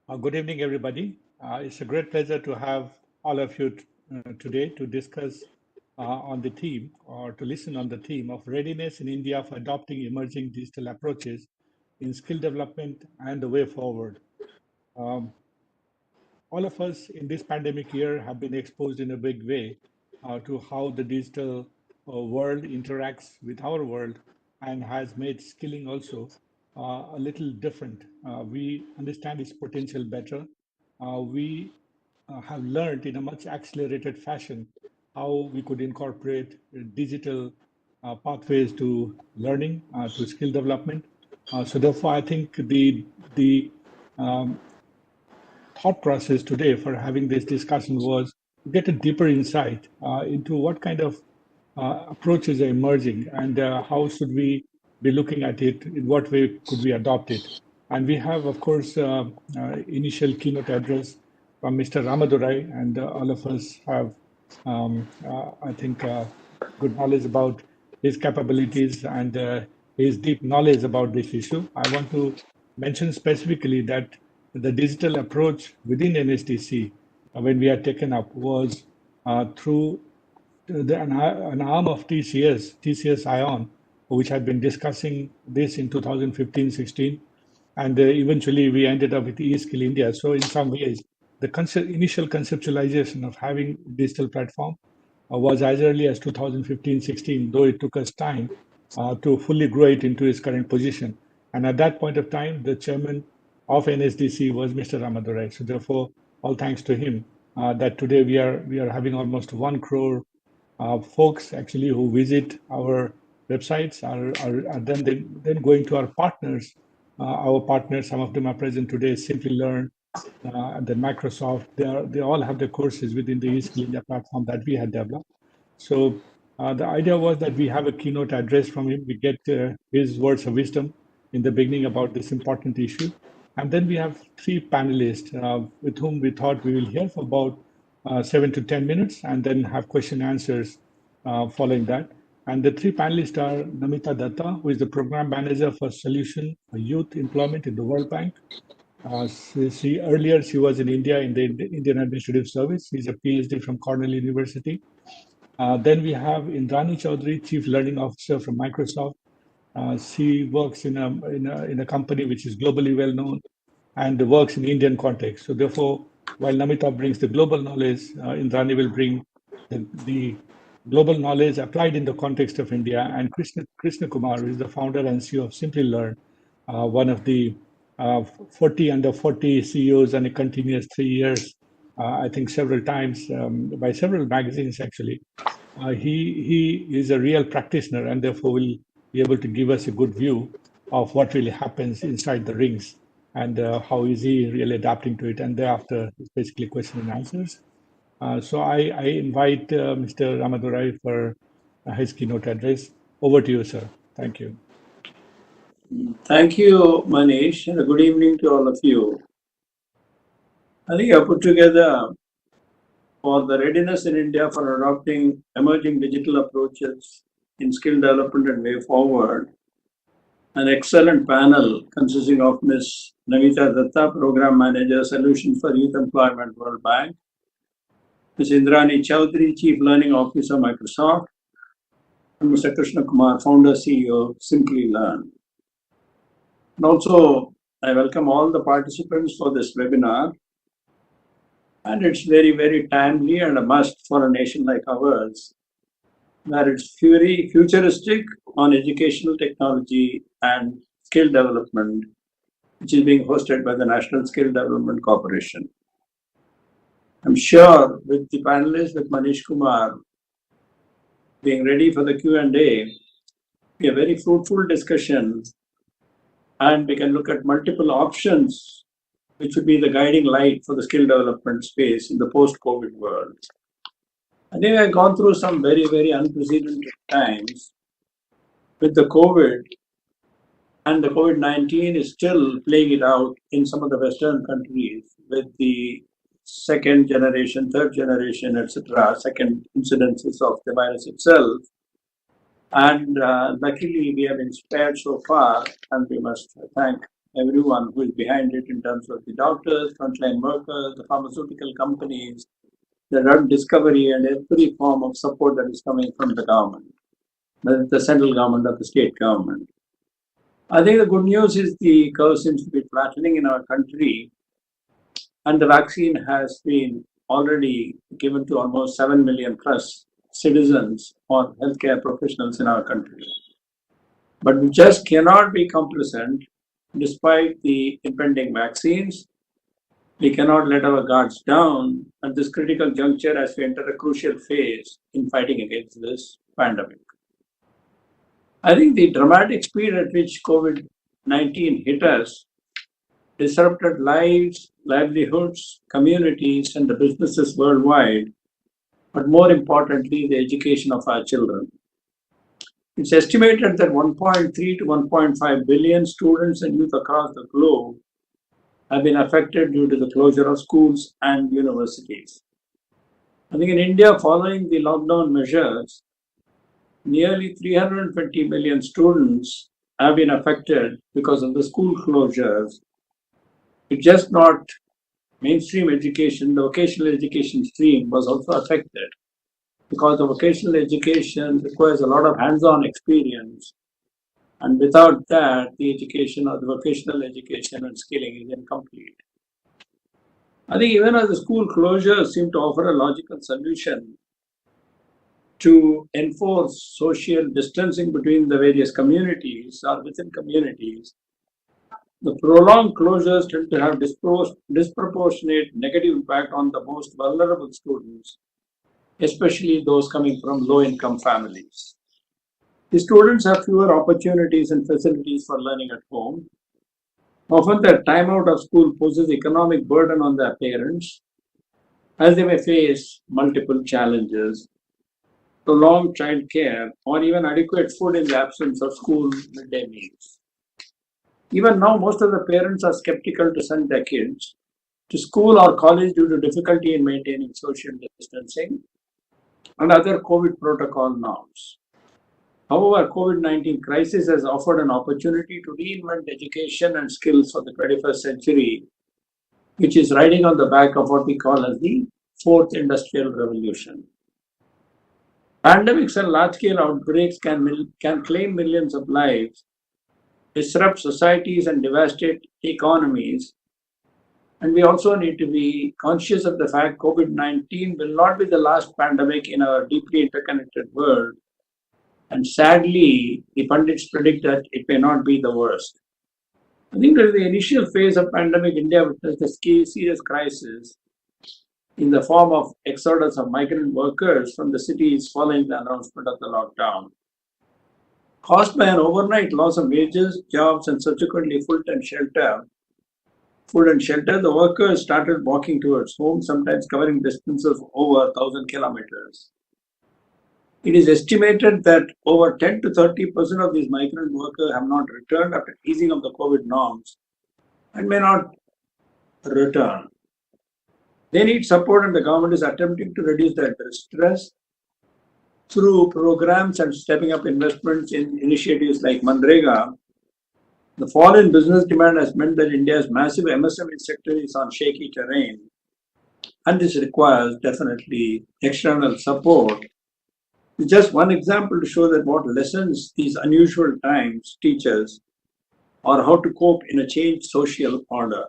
Good evening, everybody. It's a great pleasure to have all of you today to discuss on the theme or to listen on the theme of readiness in India for adopting emerging digital approaches in skill development and the way forward. Um, all of us in this pandemic year have been exposed in a big way to how the digital world interacts with our world and has made skilling also a little different. We understand its potential better. We have learned in a much accelerated fashion how we could incorporate digital pathways to learning, to skill development. So therefore, I think the um, thought process today for having this discussion was to get a deeper insight into what kind of approaches are emerging and how should we be looking at it, in what way could we adopt it. And we have, of course, initial keynote address from Mr. Ramadorai, and all of us have, I think, good knowledge about his capabilities and his deep knowledge about this issue. I want to mention specifically that the digital approach within NSDC, when we had taken up, was through an arm of TCS ION, which had been discussing this in 2015-16, and eventually we ended up with eSkill India. So in some ways, the initial conceptualization of having digital platform was as early as 2015-16, though it took us time to fully grow it into its current position. And at that point of time, the chairman of NSDC was Mr. Ramadorai. So therefore, all thanks to him, that today we are having almost 1 crore folks actually who visit our websites are then going to our partners. Our partners, some of them are present today, Simplilearn, and then Microsoft. They all have the courses within the eSkill India platform that we had developed. So the idea was that we have a keynote address from him. We get his words of wisdom in the beginning about this important issue. And then we have three panelists with whom we thought we will hear for about 7 to 10 minutes and then have question answers following that. And the three panelists are Namita Datta, who is the program manager for solution for youth employment in the World Bank. Earlier she was in India in the Indian Administrative Service. She's a PhD from Cornell University. Then we have Indrani Choudhury, Chief Learning Officer from Microsoft. She works in a company which is globally well known and works in the Indian context. So therefore, while Namita brings the global knowledge, Indrani will bring the global knowledge applied in the context of India. And Krishna Kumar, who is the founder and CEO of Simplilearn, one of the 40 under 40 CEOs and a continuous 3 years, I think several times by several magazines actually. He is a real practitioner and therefore will be able to give us a good view of what really happens inside the rings and how is he really adapting to it. And thereafter, it's basically question and answers. So I invite Mr. Ramadorai for his keynote address. Over to you, sir. Thank you. Thank you, Manish, and good evening to all of you. I think I put together for the readiness in India for adopting emerging digital approaches in skill development and way forward. An excellent panel consisting of Ms. Namita Datta, Program Manager, Solutions for Youth Employment, World Bank, Ms. Indrani Choudhury, Chief Learning Officer, Microsoft, and Mr. Krishna Kumar, Founder, CEO, Simplilearn. And also, I welcome all the participants for this webinar. And it's very, very timely and a must for a nation like ours, where it's very futuristic on educational technology and skill development, which is being hosted by the National Skill Development Corporation. I'm sure with the panelists, with Manish Kumar, being ready for the Q&A, be a very fruitful discussion, and we can look at multiple options which would be the guiding light for the skill development space in the post-COVID world. I think I've gone through some very, very unprecedented times with the COVID, and the COVID-19 is still playing it out in some of the Western countries with the second generation, third generation, etc., second incidences of the virus itself. And luckily, we have been spared so far, and we must thank everyone who is behind it in terms of the doctors, frontline workers, the pharmaceutical companies, the drug discovery, and every form of support that is coming from the government, whether it's the central government or the state government. I think the good news is the curve seems to be flattening in our country, and the vaccine has been already given to almost 7 million plus citizens or healthcare professionals in our country. But we just cannot be complacent despite the impending vaccines. We cannot let our guards down at this critical juncture as we enter a crucial phase in fighting against this pandemic. I think the dramatic speed at which COVID-19 hit us disrupted lives, livelihoods, communities, and the businesses worldwide, but more importantly, the education of our children. It's estimated that 1.3 to 1.5 billion students and youth across the globe have been affected due to the closure of schools and universities. I think in India, following the lockdown measures, nearly 320 million students have been affected because of the school closures. It's just not mainstream education, the vocational education stream was also affected because the vocational education requires a lot of hands-on experience. And without that, the education or the vocational education and skilling is incomplete. I think even as the school closures seem to offer a logical solution to enforce social distancing between the various communities or within communities, the prolonged closures tend to have disproportionate negative impact on the most vulnerable students, especially those coming from low-income families. The students have fewer opportunities and facilities for learning at home. Often their time out of school poses economic burden on their parents, as they may face multiple challenges, prolonged childcare, or even adequate food in the absence of school midday meals. Even now, most of the parents are skeptical to send their kids to school or college due to difficulty in maintaining social distancing and other COVID protocol norms. However, COVID-19 crisis has offered an opportunity to reinvent education and skills for the 21st century, which is riding on the back of what we call as the fourth industrial revolution. Pandemics and large-scale outbreaks can claim millions of lives, disrupt societies and devastate economies. And we also need to be conscious of the fact COVID-19 will not be the last pandemic in our deeply interconnected world. And sadly, the pundits predict that it may not be the worst. I think during the initial phase of pandemic, India witnessed a serious crisis in the form of exodus of migrant workers from the cities following the announcement of the lockdown. Caused by an overnight loss of wages, jobs, and subsequently food and shelter, the workers started walking towards home, sometimes covering distances of over 1,000 kilometers. It is estimated that over 10 to 30% of these migrant workers have not returned after easing of the COVID norms and may not return. They need support, and the government is attempting to reduce their distress through programs and stepping up investments in initiatives like Manrega. The fall in business demand has meant that India's massive MSME sector is on shaky terrain, and this requires definitely external support. It's just one example to show that what lessons these unusual times teach us or how to cope in a changed social order.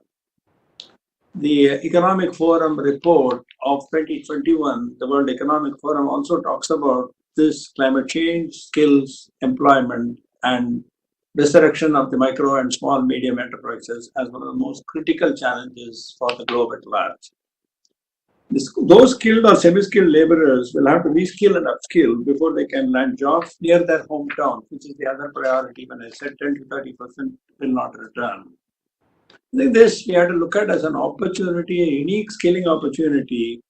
The Economic Forum report of 2021, the World Economic Forum, also talks about this climate change, skills, employment, and resurrection of the micro and small medium enterprises as one of the most critical challenges for the globe at large. Those skilled or semi-skilled laborers will have to reskill and upskill before they can land jobs near their hometown, which is the other priority. When I said 10 to 30% will not return. I think this we have to look at as an opportunity, a unique skilling opportunity,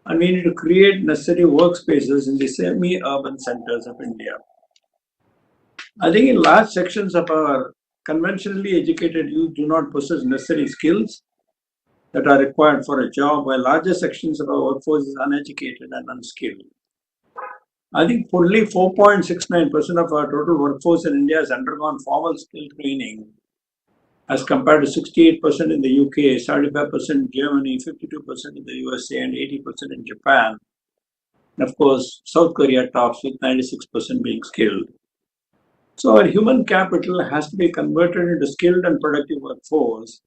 and we need to create necessary workspaces in the semi-urban centers of India. I think in large sections of our conventionally educated youth do not possess necessary skills that are required for a job, while larger sections of our workforce is uneducated and unskilled. I think only 4.69% of our total workforce in India has undergone formal skill training, as compared to 68% in the UK, 75% in Germany, 52% in the USA, and 80% in Japan. And of course, South Korea tops with 96% being skilled. So our human capital has to be converted into skilled and productive workforce.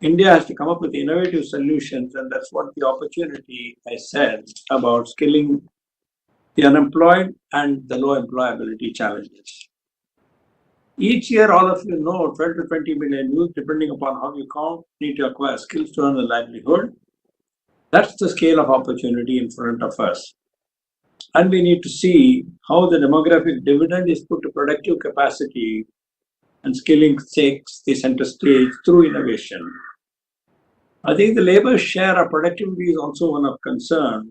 India has to come up with innovative solutions, and that's what the opportunity I said about skilling the unemployed and the low employability challenges. Each year, all of you know, 12 to 20 million youth, depending upon how you count, need to acquire skills to earn a livelihood. That's the scale of opportunity in front of us. And we need to see how the demographic dividend is put to productive capacity, and skilling takes the center stage through innovation. I think the labor share of productivity is also one of concern,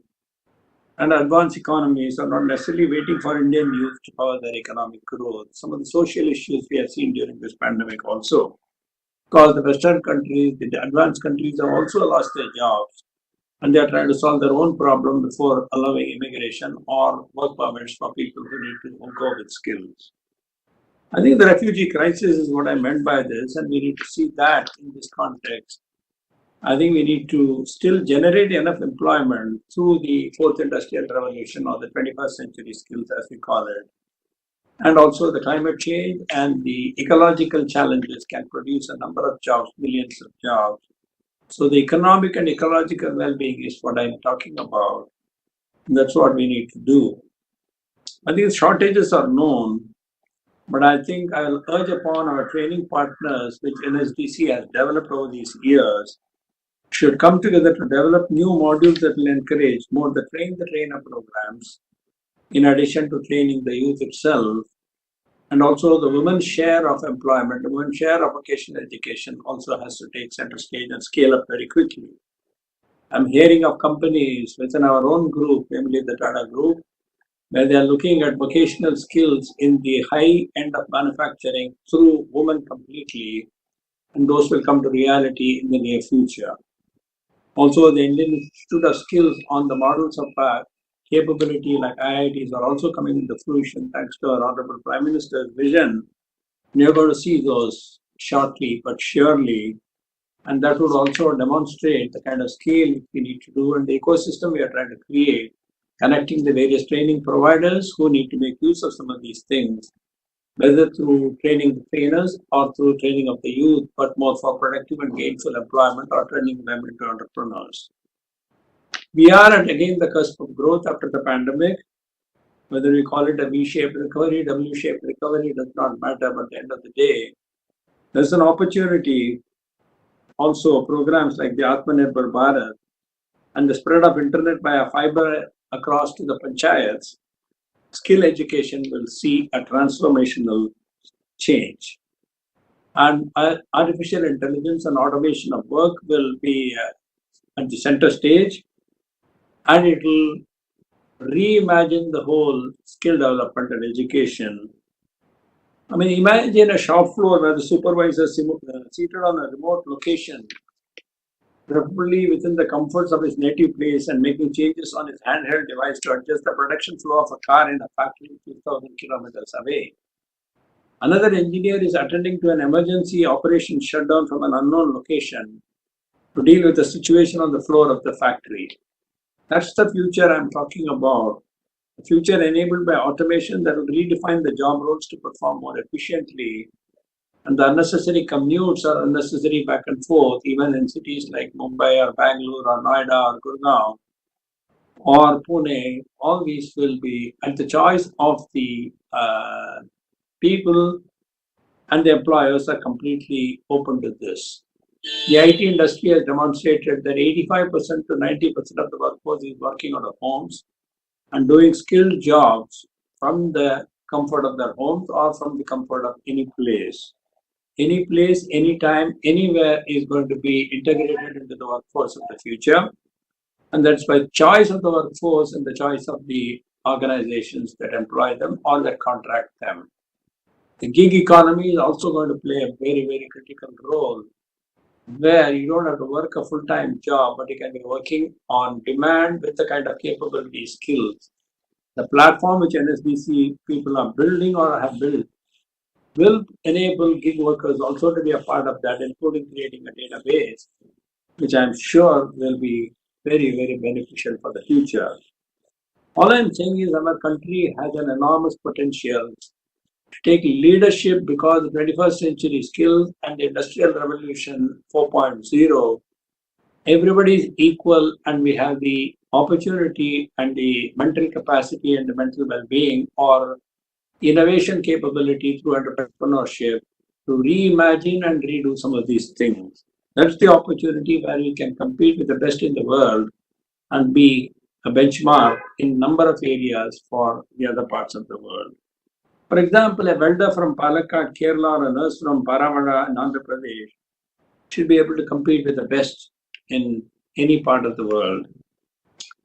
and advanced economies are not necessarily waiting for Indian youth to power their economic growth. Some of the social issues we have seen during this pandemic also, because the Western countries, the advanced countries have also lost their jobs, and they are trying to solve their own problem before allowing immigration or work permits for people who need to go with skills. I think the refugee crisis is what I meant by this, and we need to see that in this context. I think we need to still generate enough employment through the fourth industrial revolution or the 21st century skills, as we call it. And also the climate change and the ecological challenges can produce a number of jobs, millions of jobs. So the economic and ecological well-being is what I'm talking about. And that's what we need to do. I think shortages are known, but I think I'll urge upon our training partners, which NSDC has developed over these years, should come together to develop new modules that will encourage more the train the trainer programs, in addition to training the youth itself. And also the women's share of employment, the women's share of vocational education also has to take center stage and scale up very quickly. I'm hearing of companies within our own group, namely the Tata group, where they are looking at vocational skills in the high end of manufacturing through women completely, and those will come to reality in the near future. Also, the Indian Institute of Skills on the models of capability like IITs are also coming into fruition thanks to our Honorable Prime Minister's vision. You're going to see those shortly but surely, and that would also demonstrate the kind of scale we need to do and the ecosystem we are trying to create, connecting the various training providers who need to make use of some of these things, whether through training the trainers or through training of the youth, but more for productive and gainful employment or turning them into entrepreneurs. We are at again the cusp of growth after the pandemic. Whether we call it a V-shaped recovery, W-shaped recovery, does not matter, but at the end of the day, there's an opportunity. Also, programs like the Atmanirbhar Bharat and the spread of internet via fiber across to the panchayats, skill education will see a transformational change. And artificial intelligence and automation of work will be at the center stage, and it will reimagine the whole skill development and education. I mean, imagine a shop floor where the supervisor is seated on a remote location, preferably within the comforts of his native place, and making changes on his handheld device to adjust the production flow of a car in a factory 2,000 kilometers away. Another engineer is attending to an emergency operation shutdown from an unknown location to deal with the situation on the floor of the factory. That's the future I'm talking about. A future enabled by automation that will redefine the job roles to perform more efficiently, and the unnecessary commutes or unnecessary back and forth, even in cities like Mumbai or Bangalore or Noida or Gurgaon or Pune, all these will be at the choice of the people, and the employers are completely open to this. The IT industry has demonstrated that 85% to 90% of the workforce is working out of homes and doing skilled jobs from the comfort of their homes or from the comfort of any place. Any place, anytime, anywhere is going to be integrated into the workforce of the future. And that's by choice of the workforce and the choice of the organizations that employ them or that contract them. The gig economy is also going to play a very, very critical role, where you don't have to work a full-time job, but you can be working on demand with the kind of capability, skills. The platform which NSDC people are building or have built will enable gig workers also to be a part of that, including creating a database, which I'm sure will be very, very beneficial for the future. All I'm saying is our country has an enormous potential to take leadership because the 21st century skills and the Industrial Revolution 4.0, everybody is equal and we have the opportunity and the mental capacity and the mental well-being or innovation capability through entrepreneurship to reimagine and redo some of these things. That's the opportunity where we can compete with the best in the world and be a benchmark in number of areas for the other parts of the world. For example, a welder from Palakkad, Kerala, or a nurse from Paramada in Andhra Pradesh should be able to compete with the best in any part of the world.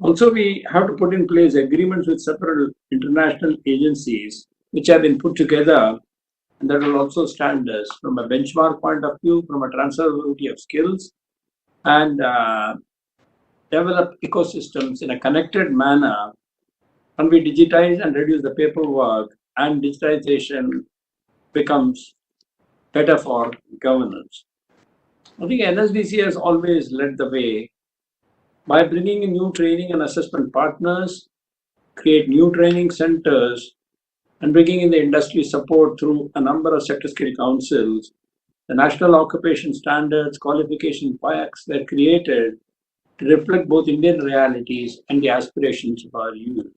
Also, we have to put in place agreements with several international agencies which have been put together and that will also stand us from a benchmark point of view, from a transferability of skills, and develop ecosystems in a connected manner. And we digitize and reduce the paperwork, and digitization becomes better for governance. I think NSDC has always led the way by bringing in new training and assessment partners, create new training centers, and bringing in the industry support through a number of sector skill councils. The national occupation standards, qualification packs were created to reflect both Indian realities and the aspirations of our youth.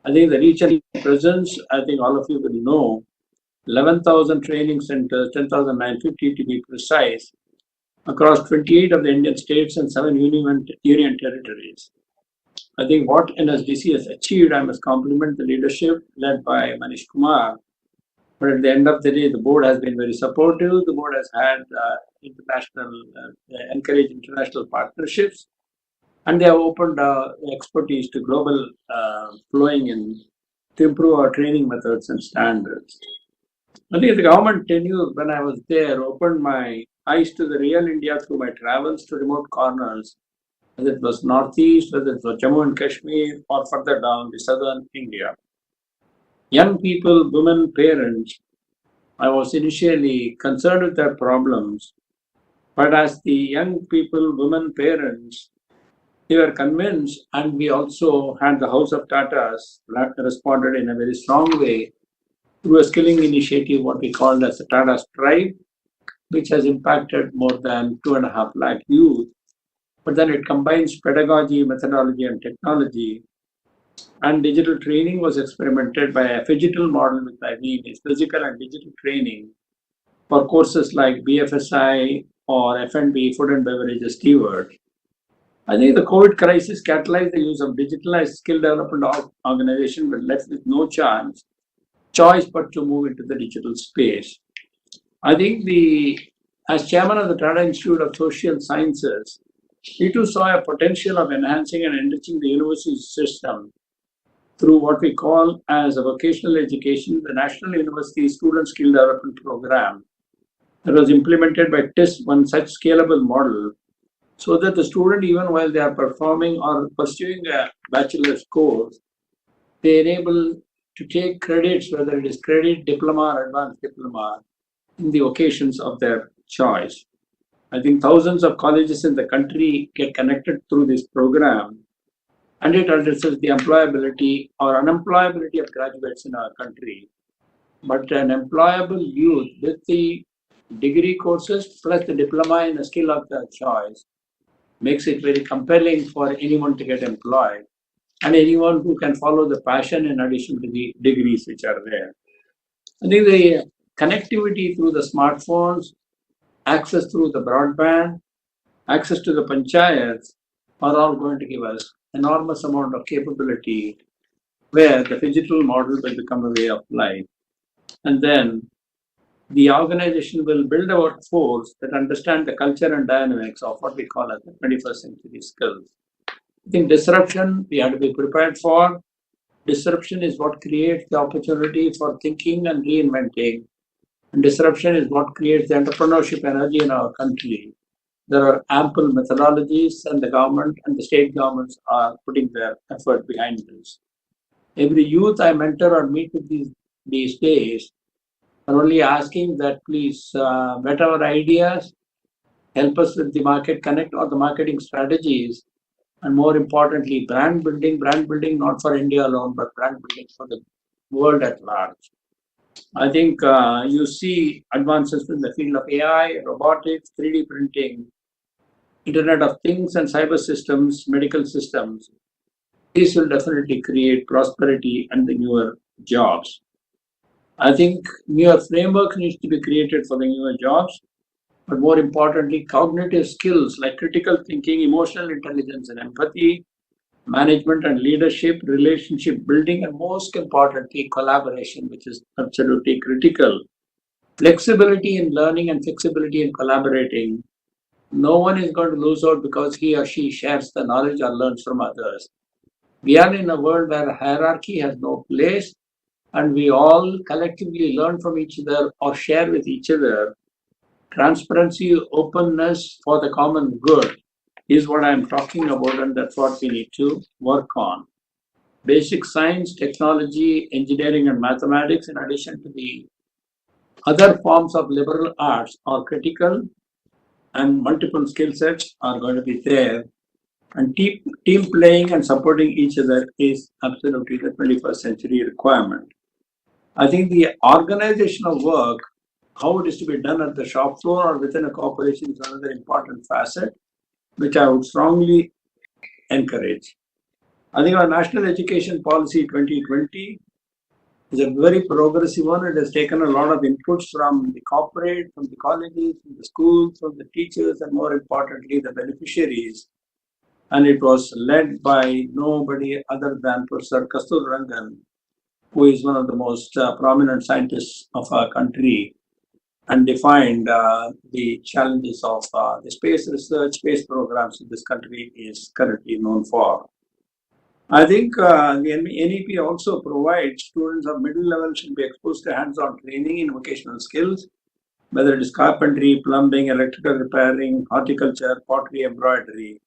I think the reach and presence, I think all of you will know, 11,000 training centers, 10,950 to be precise, across 28 of the Indian states and 7 union territories. I think what NSDC has achieved, I must compliment the leadership led by Manish Kumar. But at the end of the day, the board has been very supportive. The board has had encouraged international partnerships, and they have opened expertise to global flowing in to improve our training methods and standards. I think the government tenure when I was there opened my eyes to the real India through my travels to remote corners, whether it was Northeast, whether it was Jammu and Kashmir, or further down the southern India. Young people, women, parents, I was initially concerned with their problems, but as the young people, women, parents, they were convinced, and we also had the House of Tatas responded in a very strong way through a skilling initiative, what we called as the Tata Strive, which has impacted more than 2.5 lakh youth. But then it combines pedagogy, methodology, and technology. And digital training was experimented by a phygital model, which I mean is physical and digital training for courses like BFSI or F&B, food and beverages steward. I think the COVID crisis catalyzed the use of digitalized skill development organization, but left with no choice but to move into the digital space. I think as chairman of the Tata Institute of Social Sciences, we too saw a potential of enhancing and enriching the university system through what we call as a vocational education, the National University Student Skill Development Program that was implemented by TISS, one such scalable model, so that the student, even while they are performing or pursuing a bachelor's course, they are able to take credits, whether it is credit, diploma, or advanced diploma, in the occasions of their choice. I think thousands of colleges in the country get connected through this program, and it addresses the employability or unemployability of graduates in our country. But an employable youth with the degree courses plus the diploma in a skill of their choice makes it very compelling for anyone to get employed and anyone who can follow the passion in addition to the degrees which are there. I think the connectivity through the smartphones, access through the broadband, access to the panchayats are all going to give us enormous amount of capability where the digital model will become a way of life. And then the organization will build a workforce that understand the culture and dynamics of what we call as the 21st century skills. I think disruption we have to be prepared for. Disruption is what creates the opportunity for thinking and reinventing. And disruption is what creates the entrepreneurship energy in our country. There are ample methodologies, and the government and the state governments are putting their effort behind this. Every youth I mentor or meet with these days, We're only asking that please vet our ideas, help us with the market connect or the marketing strategies, and more importantly, brand building not for India alone, but brand building for the world at large. I think you see advances in the field of AI, robotics, 3D printing, Internet of Things, and cyber systems, medical systems. These will definitely create prosperity and the newer jobs. I think newer framework needs to be created for the newer jobs, but more importantly, cognitive skills like critical thinking, emotional intelligence, and empathy, management and leadership, relationship building, and most importantly, collaboration, which is absolutely critical. Flexibility in learning and flexibility in collaborating. No one is going to lose out because he or she shares the knowledge or learns from others. We are in a world where hierarchy has no place and we all collectively learn from each other or share with each other. Transparency, openness for the common good is what I'm talking about, and that's what we need to work on. Basic science, technology, engineering, and mathematics, in addition to the other forms of liberal arts, are critical, and multiple skill sets are going to be there. And team playing and supporting each other is absolutely the 21st century requirement. I think the organization of work, how it is to be done at the shop floor or within a corporation, is another important facet, which I would strongly encourage. I think our National Education Policy 2020 is a very progressive one. It has taken a lot of inputs from the corporate, from the colleges, from the schools, from the teachers, and more importantly, the beneficiaries. And it was led by nobody other than Professor Rangan, who is one of the most prominent scientists of our country and defined the challenges of the space research, space programs in this country is currently known for. I think the NEP also provides students of middle level should be exposed to hands-on training in vocational skills, whether it is carpentry, plumbing, electrical repairing, horticulture, pottery, embroidery.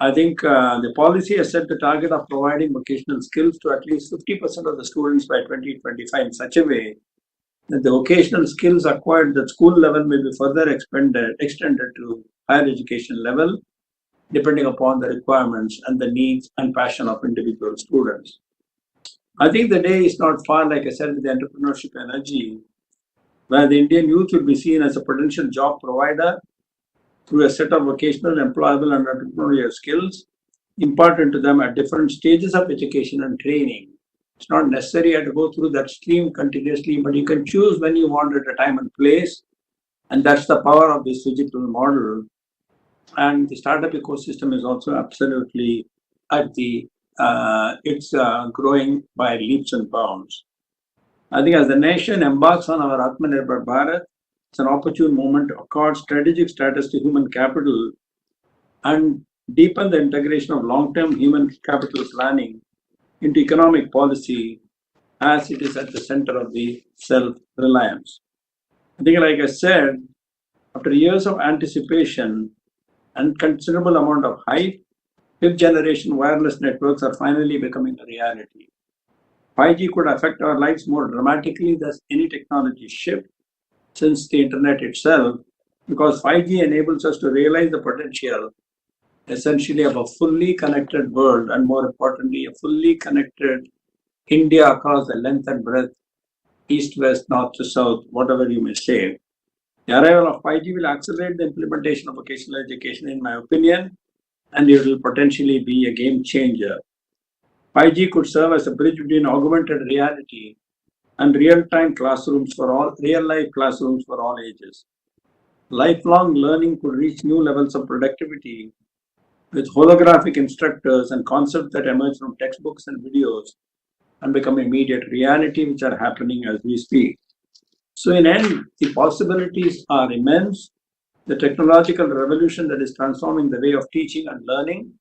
I think the policy has set the target of providing vocational skills to at least 50% of the students by 2025 in such a way that the vocational skills acquired at school level may be further extended to higher education level, depending upon the requirements and the needs and passion of individual students. I think the day is not far, like I said, with the entrepreneurship energy, where the Indian youth will be seen as a potential job provider through a set of vocational, employable, and entrepreneurial skills imparted to them at different stages of education and training. It's not necessary to go through that stream continuously, but you can choose when you want at a time and place. And that's the power of this digital model. And the startup ecosystem is also absolutely at the, it's growing by leaps and bounds. I think as the nation embarks on our Atmanirbhar Bharat, it's an opportune moment to accord strategic status to human capital and deepen the integration of long-term human capital planning into economic policy as it is at the center of the self-reliance. I think, like I said, after years of anticipation and considerable amount of hype, fifth generation wireless networks are finally becoming a reality. 5G could affect our lives more dramatically than any technology shift since the internet itself, because 5G enables us to realize the potential essentially of a fully connected world, and more importantly, a fully connected India across the length and breadth, east, west, north to south, whatever you may say. The arrival of 5G will accelerate the implementation of vocational education, in my opinion, and it will potentially be a game changer. 5G could serve as a bridge between augmented reality and real-time classrooms for all, real-life classrooms for all ages. Lifelong learning could reach new levels of productivity with holographic instructors and concepts that emerge from textbooks and videos and become immediate reality, which are happening as we speak. So in end, the possibilities are immense. The technological revolution that is transforming the way of teaching and learning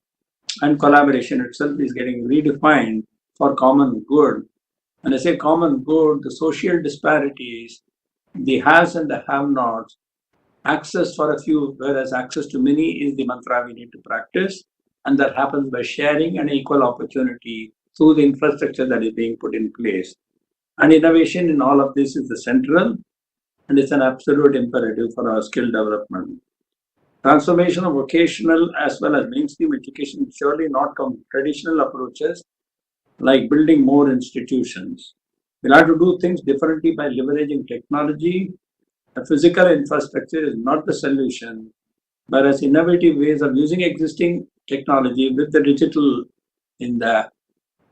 and collaboration itself is getting redefined for common good. When I say common good, the social disparities, the haves and the have-nots, access for a few, whereas access to many is the mantra we need to practice. And that happens by sharing an equal opportunity through the infrastructure that is being put in place. And innovation in all of this is the central, and it's an absolute imperative for our skill development. Transformation of vocational as well as mainstream education will surely not come from traditional approaches like building more institutions. We'll have to do things differently by leveraging technology. The physical infrastructure is not the solution, whereas innovative ways of using existing technology with the digital in the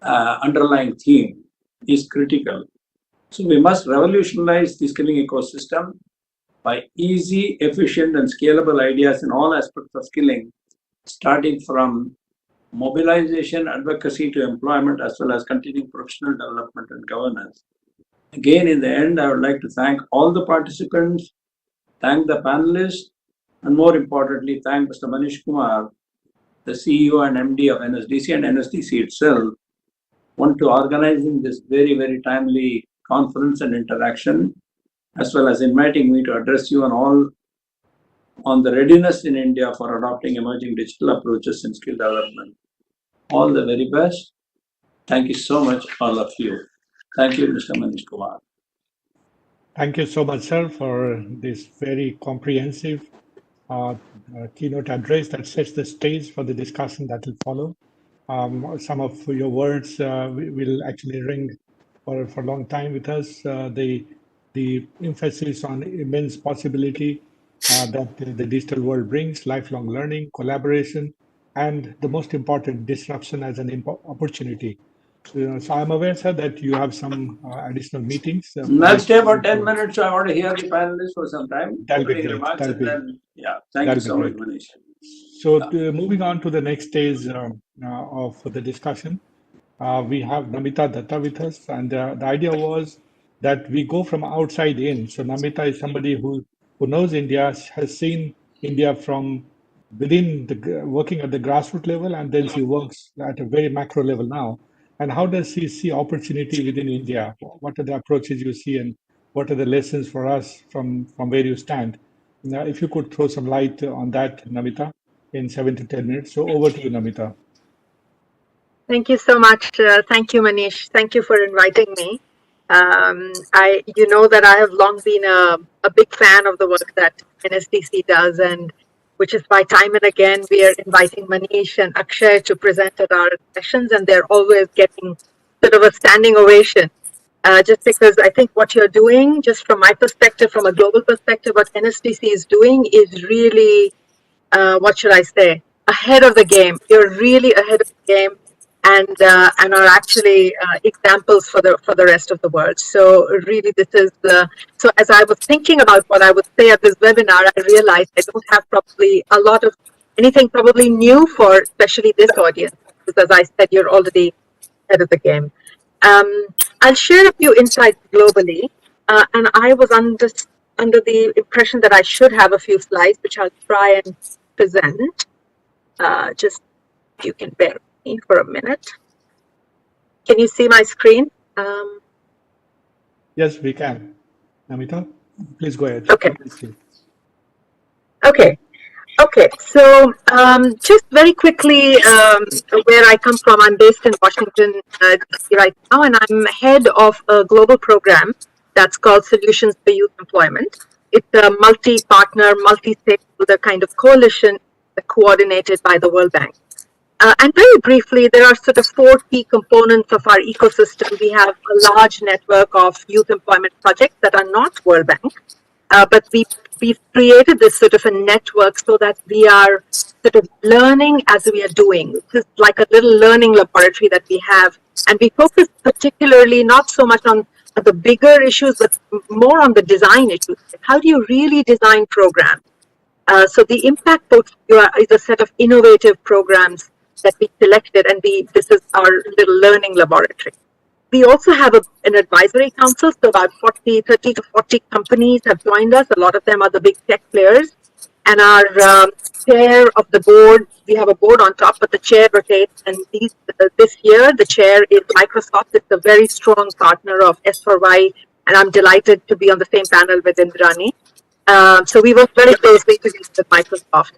underlying theme is critical. So we must revolutionize the skilling ecosystem by easy, efficient, and scalable ideas in all aspects of skilling, starting from mobilization, advocacy to employment, as well as continuing professional development and governance. Again, in the end, I would like to thank all the participants, thank the panelists, and more importantly, thank Mr. Manish Kumar, the CEO and MD of NSDC and NSDC itself, to organizing this very, very timely conference and interaction, as well as inviting me to address you on the readiness in India for adopting emerging digital approaches in skill development. All the very best. Thank you so much, all of you. Thank you, Mr. Manish Kumar. Thank you so much, sir, for this very comprehensive keynote address that sets the stage for the discussion that will follow. Some of your words will actually ring for a long time with us. The emphasis on immense possibility that the digital world brings, lifelong learning, collaboration, and the most important, disruption as an opportunity. So I'm aware, sir, that you have some additional meetings. Let's stay about 10 minutes. So I want to hear the panelists for some time. That'll be great. Thank you so much, Manish. So moving on to the next stage of the discussion, we have Namita Datta with us, and the idea was that we go from outside in. So Namita is somebody who knows India, has seen India from within working at the grassroots level, and then she works at a very macro level now. And how does she see opportunity within India? What are the approaches you see, and what are the lessons for us from where you stand? Now, if you could throw some light on that, Namita, in 7 to 10 minutes. So over to you, Namita. Thank you so much. Thank you, Manish. Thank you for inviting me. You know that I have long been a big fan of the work that NSDC does, and which is why time and again we are inviting Manish and Akshay to present at our sessions, and they're always getting sort of a standing ovation. Just because I think what you're doing, just from my perspective, from a global perspective, what NSDC is doing is really, what should I say, ahead of the game. You're really ahead of the game, and are actually examples for the rest of the world. So really, this is so as I was thinking about what I would say at this webinar, I realized I don't have probably a lot of anything probably new for especially this audience, because as I said, you're already ahead of the game. I'll share a few insights globally, and I was under the impression that I should have a few slides, which I'll try and present. Just if you can bear with me for a minute. Can you see my screen? Yes, we can. Namita, please go ahead. Okay. Okay, so just very quickly, where I come from, I'm based in Washington DC right now, and I'm head of a global program that's called Solutions for Youth Employment. It's a multi-partner, multi-stakeholder kind of coalition coordinated by the World Bank. And very briefly, there are sort of 4 key components of our ecosystem. We have a large network of youth employment projects that are not World Bank, but we've created this sort of a network so that we are sort of learning as we are doing. This is like a little learning laboratory that we have. And we focus particularly not so much on the bigger issues, but more on the design issues. How do you really design programs? So the impact portfolio is a set of innovative programs that we selected, and this is our little learning laboratory. We also have an advisory council, so about 30 to 40 companies have joined us. A lot of them are the big tech players. And our chair of the board, we have a board on top, but the chair rotates. And this year, the chair is Microsoft. It's a very strong partner of S4Y, and I'm delighted to be on the same panel with Indrani. So we work very closely together with Microsoft.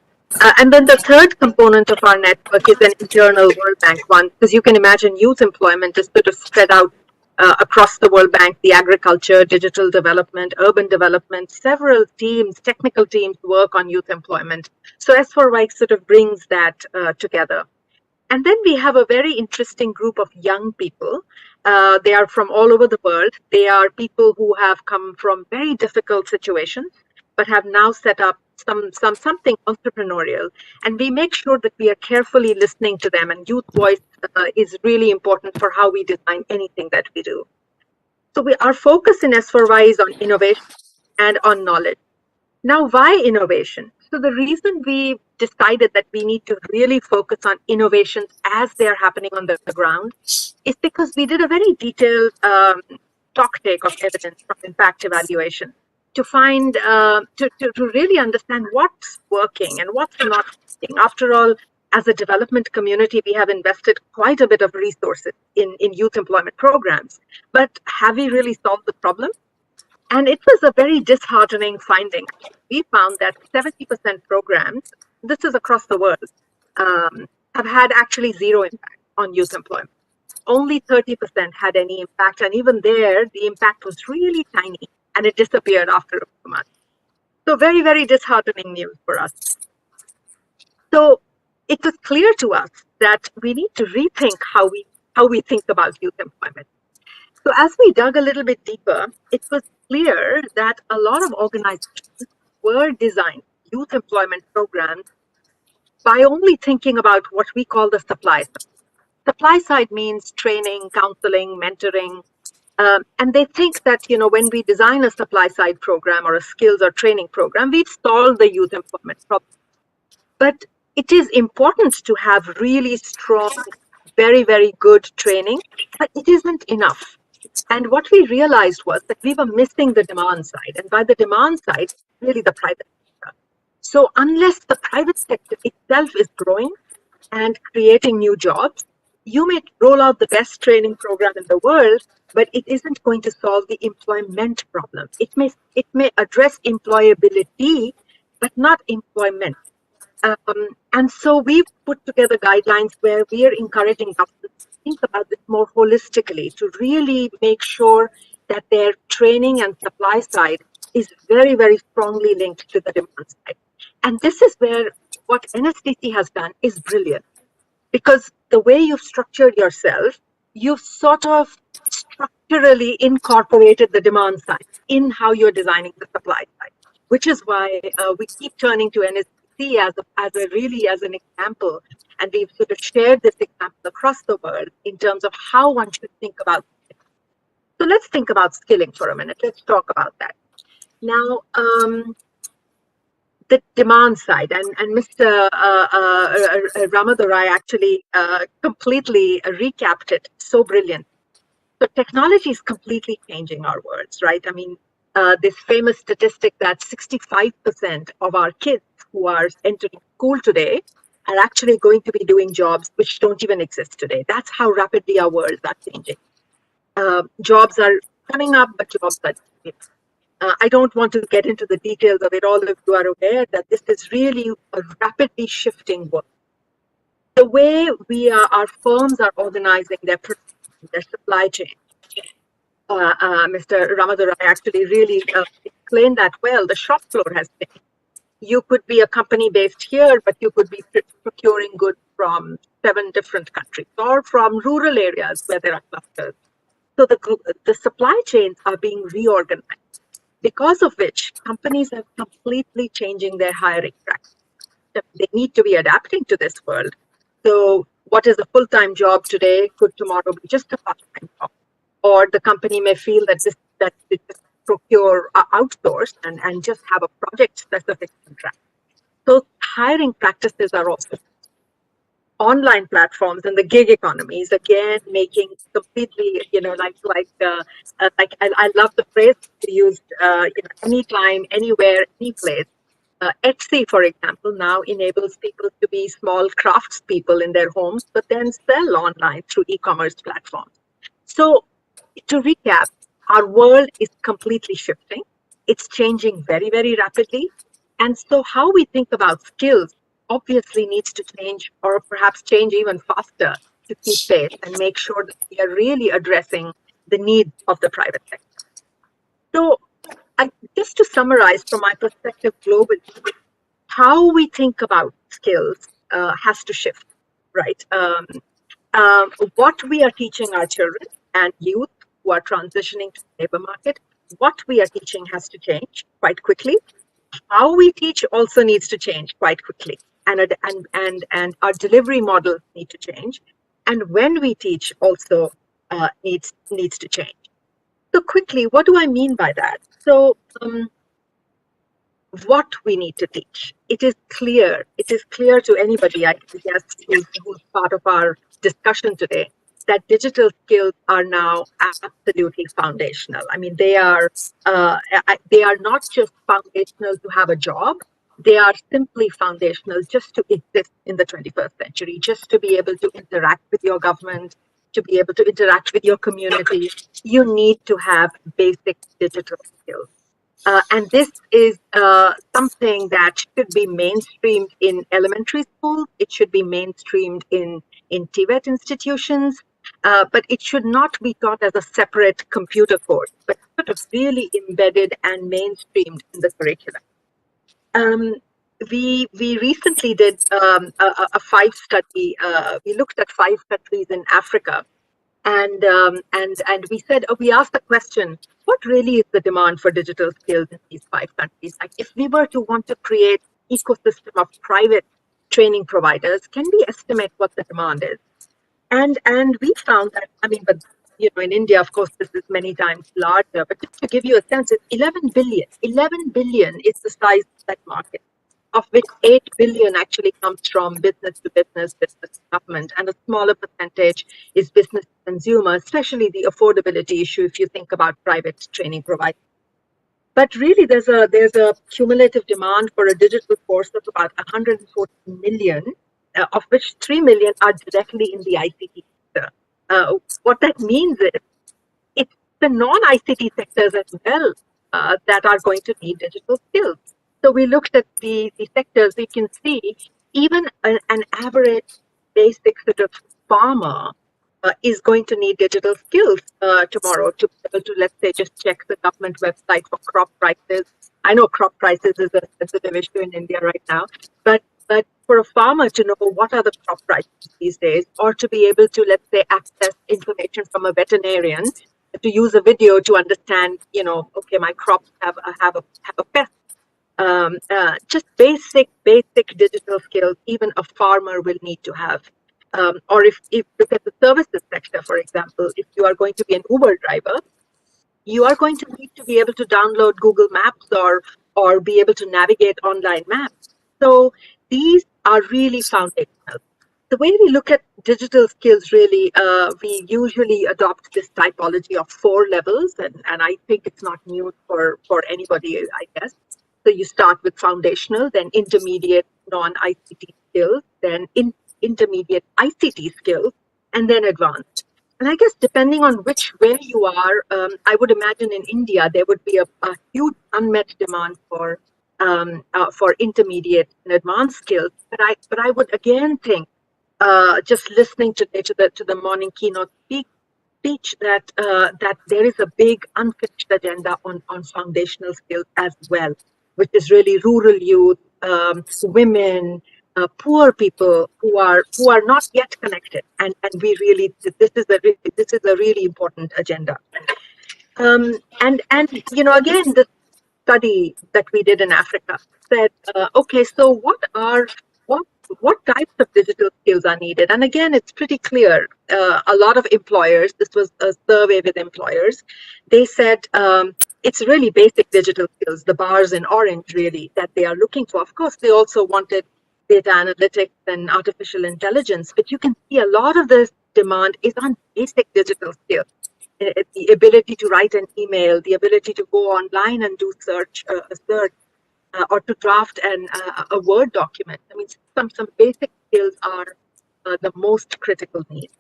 And then the third component of our network is an internal World Bank one, because you can imagine youth employment is sort of spread out across the World Bank, the agriculture, digital development, urban development, several teams, technical teams work on youth employment. So S4Y sort of brings that together. And then we have a very interesting group of young people. They are from all over the world. They are people who have come from very difficult situations, but have now set up something entrepreneurial. And we make sure that we are carefully listening to them. And youth voice is really important for how we design anything that we do. So our focus in S4Y is on innovation and on knowledge. Now, why innovation? So the reason we decided that we need to really focus on innovations as they're happening on the ground is because we did a very detailed stock take of evidence from impact evaluation to find, to really understand what's working and what's not working. After all, as a development community, we have invested quite a bit of resources in youth employment programs. But have we really solved the problem? And it was a very disheartening finding. We found that 70% programs, this is across the world, have had actually zero impact on youth employment. Only 30% had any impact. And even there, the impact was really tiny and it disappeared after a few months. So very, very disheartening news for us. So it was clear to us that we need to rethink how we think about youth employment. So as we dug a little bit deeper, it was clear that a lot of organizations were designing youth employment programs by only thinking about what we call the supply side. Supply side means training, counseling, mentoring, and they think that, you know, when we design a supply side program or a skills or training program, we've solved the youth employment problem. But it is important to have really strong, very, very good training, but it isn't enough. And what we realized was that we were missing the demand side. And by the demand side, really the private sector. So unless the private sector itself is growing and creating new jobs, you may roll out the best training program in the world, but it isn't going to solve the employment problem. It may address employability, but not employment. And so we've put together guidelines where we are encouraging governments to think about this more holistically, to really make sure that their training and supply side is very, very strongly linked to the demand side. And this is where what NSDC has done is brilliant, because the way you've structured yourself, you've sort of structurally incorporated the demand side in how you're designing the supply side, which is why we keep turning to NSDC as an example, and we've sort of shared this example across the world in terms of how one should think about it. So let's think about skilling for a minute. Let's talk about that. Now, the demand side, and Mr. Ramadorai actually completely recapped it so brilliant. So technology is completely changing our worlds, right? I mean, this famous statistic that 65% of our kids who are entering school today are actually going to be doing jobs which don't even exist today. That's how rapidly our worlds are changing. Jobs are coming up, but jobs are changing. I don't want to get into the details of it. All of you are aware that this is really a rapidly shifting world. The way our firms are organizing their supply chain, Mr. Ramadorai actually really explained that well. The shop floor has changed. You could be a company based here, but you could be procuring goods from 7 different countries or from rural areas where there are clusters. So the supply chains are being reorganized, because of which companies are completely changing their hiring practices. They need to be adapting to this world. So what is a full-time job today could tomorrow be just a part-time job. Or the company may feel that they just procure outsource and just have a project-specific contract. So hiring practices are also online platforms and the gig economy is again making completely, I love the phrase used, anytime, anywhere, any place. Etsy, for example, now enables people to be small craftspeople in their homes, but then sell online through e-commerce platforms. So to recap, our world is completely shifting. It's changing very, very rapidly. And so how we think about skills obviously needs to change, or perhaps change even faster to keep pace and make sure that we are really addressing the needs of the private sector. So just to summarize from my perspective globally, how we think about skills has to shift, right? What we are teaching our children and youth who are transitioning to the labor market, what we are teaching has to change quite quickly. How we teach also needs to change quite quickly, and our delivery models need to change, and when we teach also needs to change. So quickly, what do I mean by that? So what we need to teach. It is clear to anybody, I guess, who's part of our discussion today, that digital skills are now absolutely foundational. I mean, they are not just foundational to have a job. They are simply foundational just to exist in the 21st century, just to be able to interact with your government, to be able to interact with your community. You need to have basic digital skills. And this is something that should be mainstreamed in elementary schools. It should be mainstreamed in TVET institutions, but it should not be taught as a separate computer course, but sort of really embedded and mainstreamed in the curriculum. We recently did a 5-study. We looked at 5 countries in Africa, and we said, we asked the question, what really is the demand for digital skills in these 5 countries? Like, if we were to want to create ecosystem of private training providers, can we estimate what the demand is? And we found that, I mean, but in India, of course, this is many times larger, but just to give you a sense, it's 11 billion. 11 billion is the size of that market, of which 8 billion actually comes from business to business, business to government, and a smaller percentage is business to consumer, especially the affordability issue if you think about private training providers. But really, there's a cumulative demand for a digital course of about 140 million, of which 3 million are directly in the ICT sector. What that means is it's the non-ICT sectors as well that are going to need digital skills. So we looked at the sectors. We can see even an average basic sort of farmer is going to need digital skills tomorrow to be able to, let's say, just check the government website for crop prices. I know crop prices is a sensitive issue in India right now, but for a farmer to know what are the crop prices these days, or to be able to, let's say, access information from a veterinarian, to use a video to understand, okay, my crops have a pest. Just basic digital skills, even a farmer will need to have. Or if look at the services sector, for example, if you are going to be an Uber driver, you are going to need to be able to download Google Maps or be able to navigate online maps. So these are really foundational. The way we look at digital skills, really, we usually adopt this typology of 4 levels, and I think it's not new for anybody, I guess. So you start with foundational, then intermediate non-ICT skills, then intermediate ICT skills, and then advanced. And I guess depending on where you are, I would imagine in India there would be a huge unmet demand for intermediate and advanced skills. But I would again think, just listening today to the morning keynote speech, that there is a big unfinished agenda on foundational skills as well, which is really rural youth, women, poor people who are not yet connected, and we really, this is a really important agenda. And again, the study that we did in Africa said, okay, so what types of digital skills are needed? And again, it's pretty clear. A lot of employers, this was a survey with employers, they said it's really basic digital skills, the bars in orange really, that they are looking for. Of course, they also wanted data analytics and artificial intelligence, but you can see a lot of this demand is on basic digital skills. The ability to write an email, the ability to go online and do a search, or to draft a Word document. I mean, some basic skills are the most critical needs.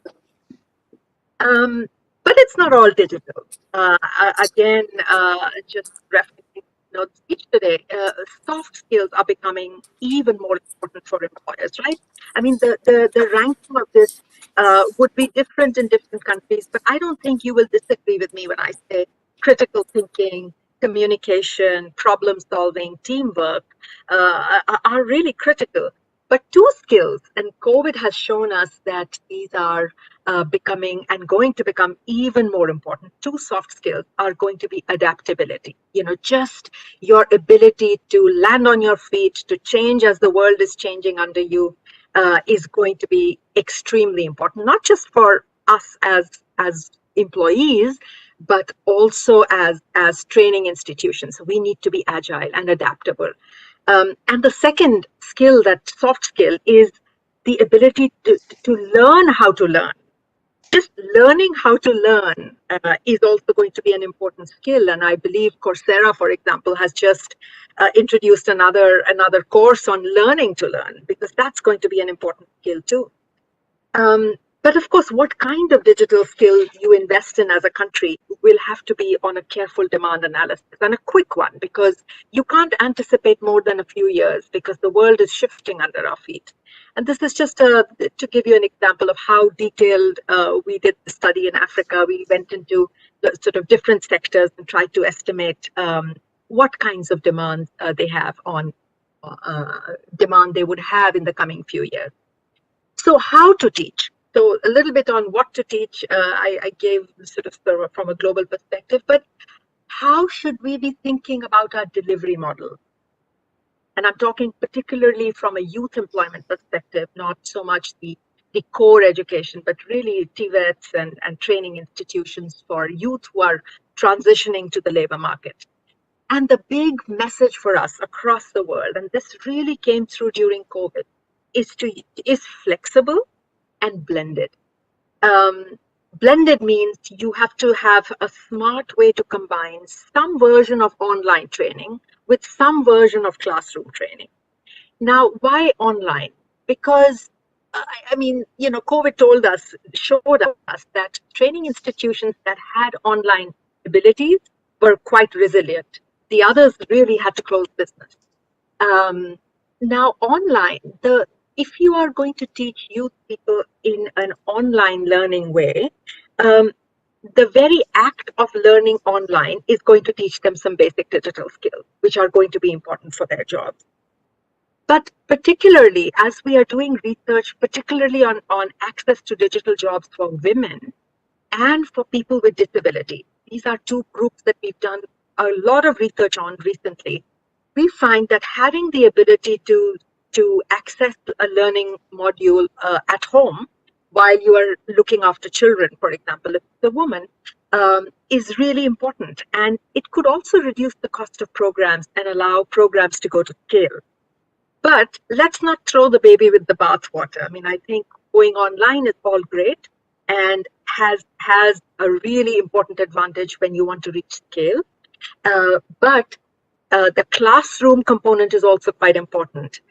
But it's not all digital. Again, just referencing speech today, soft skills are becoming even more important for employers, right? I mean, the ranking of this would be different in different countries, but I don't think you will disagree with me when I say critical thinking, communication, problem solving, teamwork are really critical. But two skills, and COVID has shown us that these are becoming and going to become even more important. Two soft skills are going to be adaptability. Just your ability to land on your feet, to change as the world is changing under you, is going to be extremely important, not just for us as employees, but also as training institutions. We need to be agile and adaptable. And the second skill, that soft skill, is the ability to learn how to learn. Just learning how to learn is also going to be an important skill. And I believe Coursera, for example, has just introduced another course on learning to learn, because that's going to be an important skill too. But of course, what kind of digital skill you invest in as a country will have to be on a careful demand analysis, and a quick one, because you can't anticipate more than a few years, because the world is shifting under our feet. And this is just to give you an example of how detailed we did the study in Africa. We went into the sort of different sectors and tried to estimate what kinds of demands they have on demand they would have in the coming few years. So how to teach? So a little bit on what to teach, I gave sort of from a global perspective, but how should we be thinking about our delivery model? And I'm talking particularly from a youth employment perspective, not so much the core education, but really TVETs and training institutions for youth who are transitioning to the labor market. And the big message for us across the world, and this really came through during COVID, is flexible and blended. Blended means you have to have a smart way to combine some version of online training with some version of classroom training. Now, why online? Because COVID showed us that training institutions that had online abilities were quite resilient. The others really had to close business. Now, online, if you are going to teach youth people in an online learning way, the very act of learning online is going to teach them some basic digital skills, which are going to be important for their jobs. But particularly as we are doing research, particularly on access to digital jobs for women and for people with disability, these are two groups that we've done a lot of research on recently. We find that having the ability to access a learning module at home while you are looking after children, for example, if it's a woman, is really important. And it could also reduce the cost of programs and allow programs to go to scale. But let's not throw the baby with the bathwater. I mean, I think going online is all great and has a really important advantage when you want to reach scale. But the classroom component is also quite important.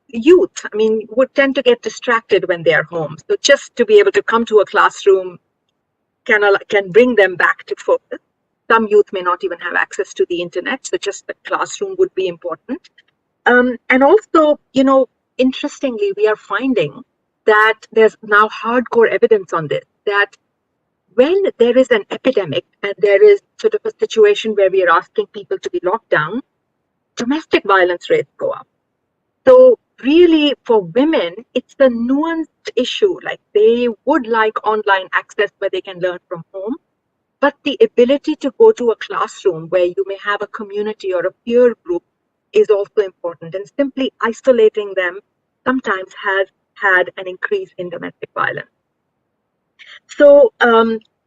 Youth, would tend to get distracted when they are home. So just to be able to come to a classroom can bring them back to focus. Some youth may not even have access to the internet, so just the classroom would be important. And also, interestingly, we are finding that there's now hardcore evidence on this, that when there is an epidemic and there is sort of a situation where we are asking people to be locked down, domestic violence rates go up. So really for women, it's a nuanced issue. Like they would like online access where they can learn from home, but the ability to go to a classroom where you may have a community or a peer group is also important. And simply isolating them sometimes has had an increase in domestic violence. So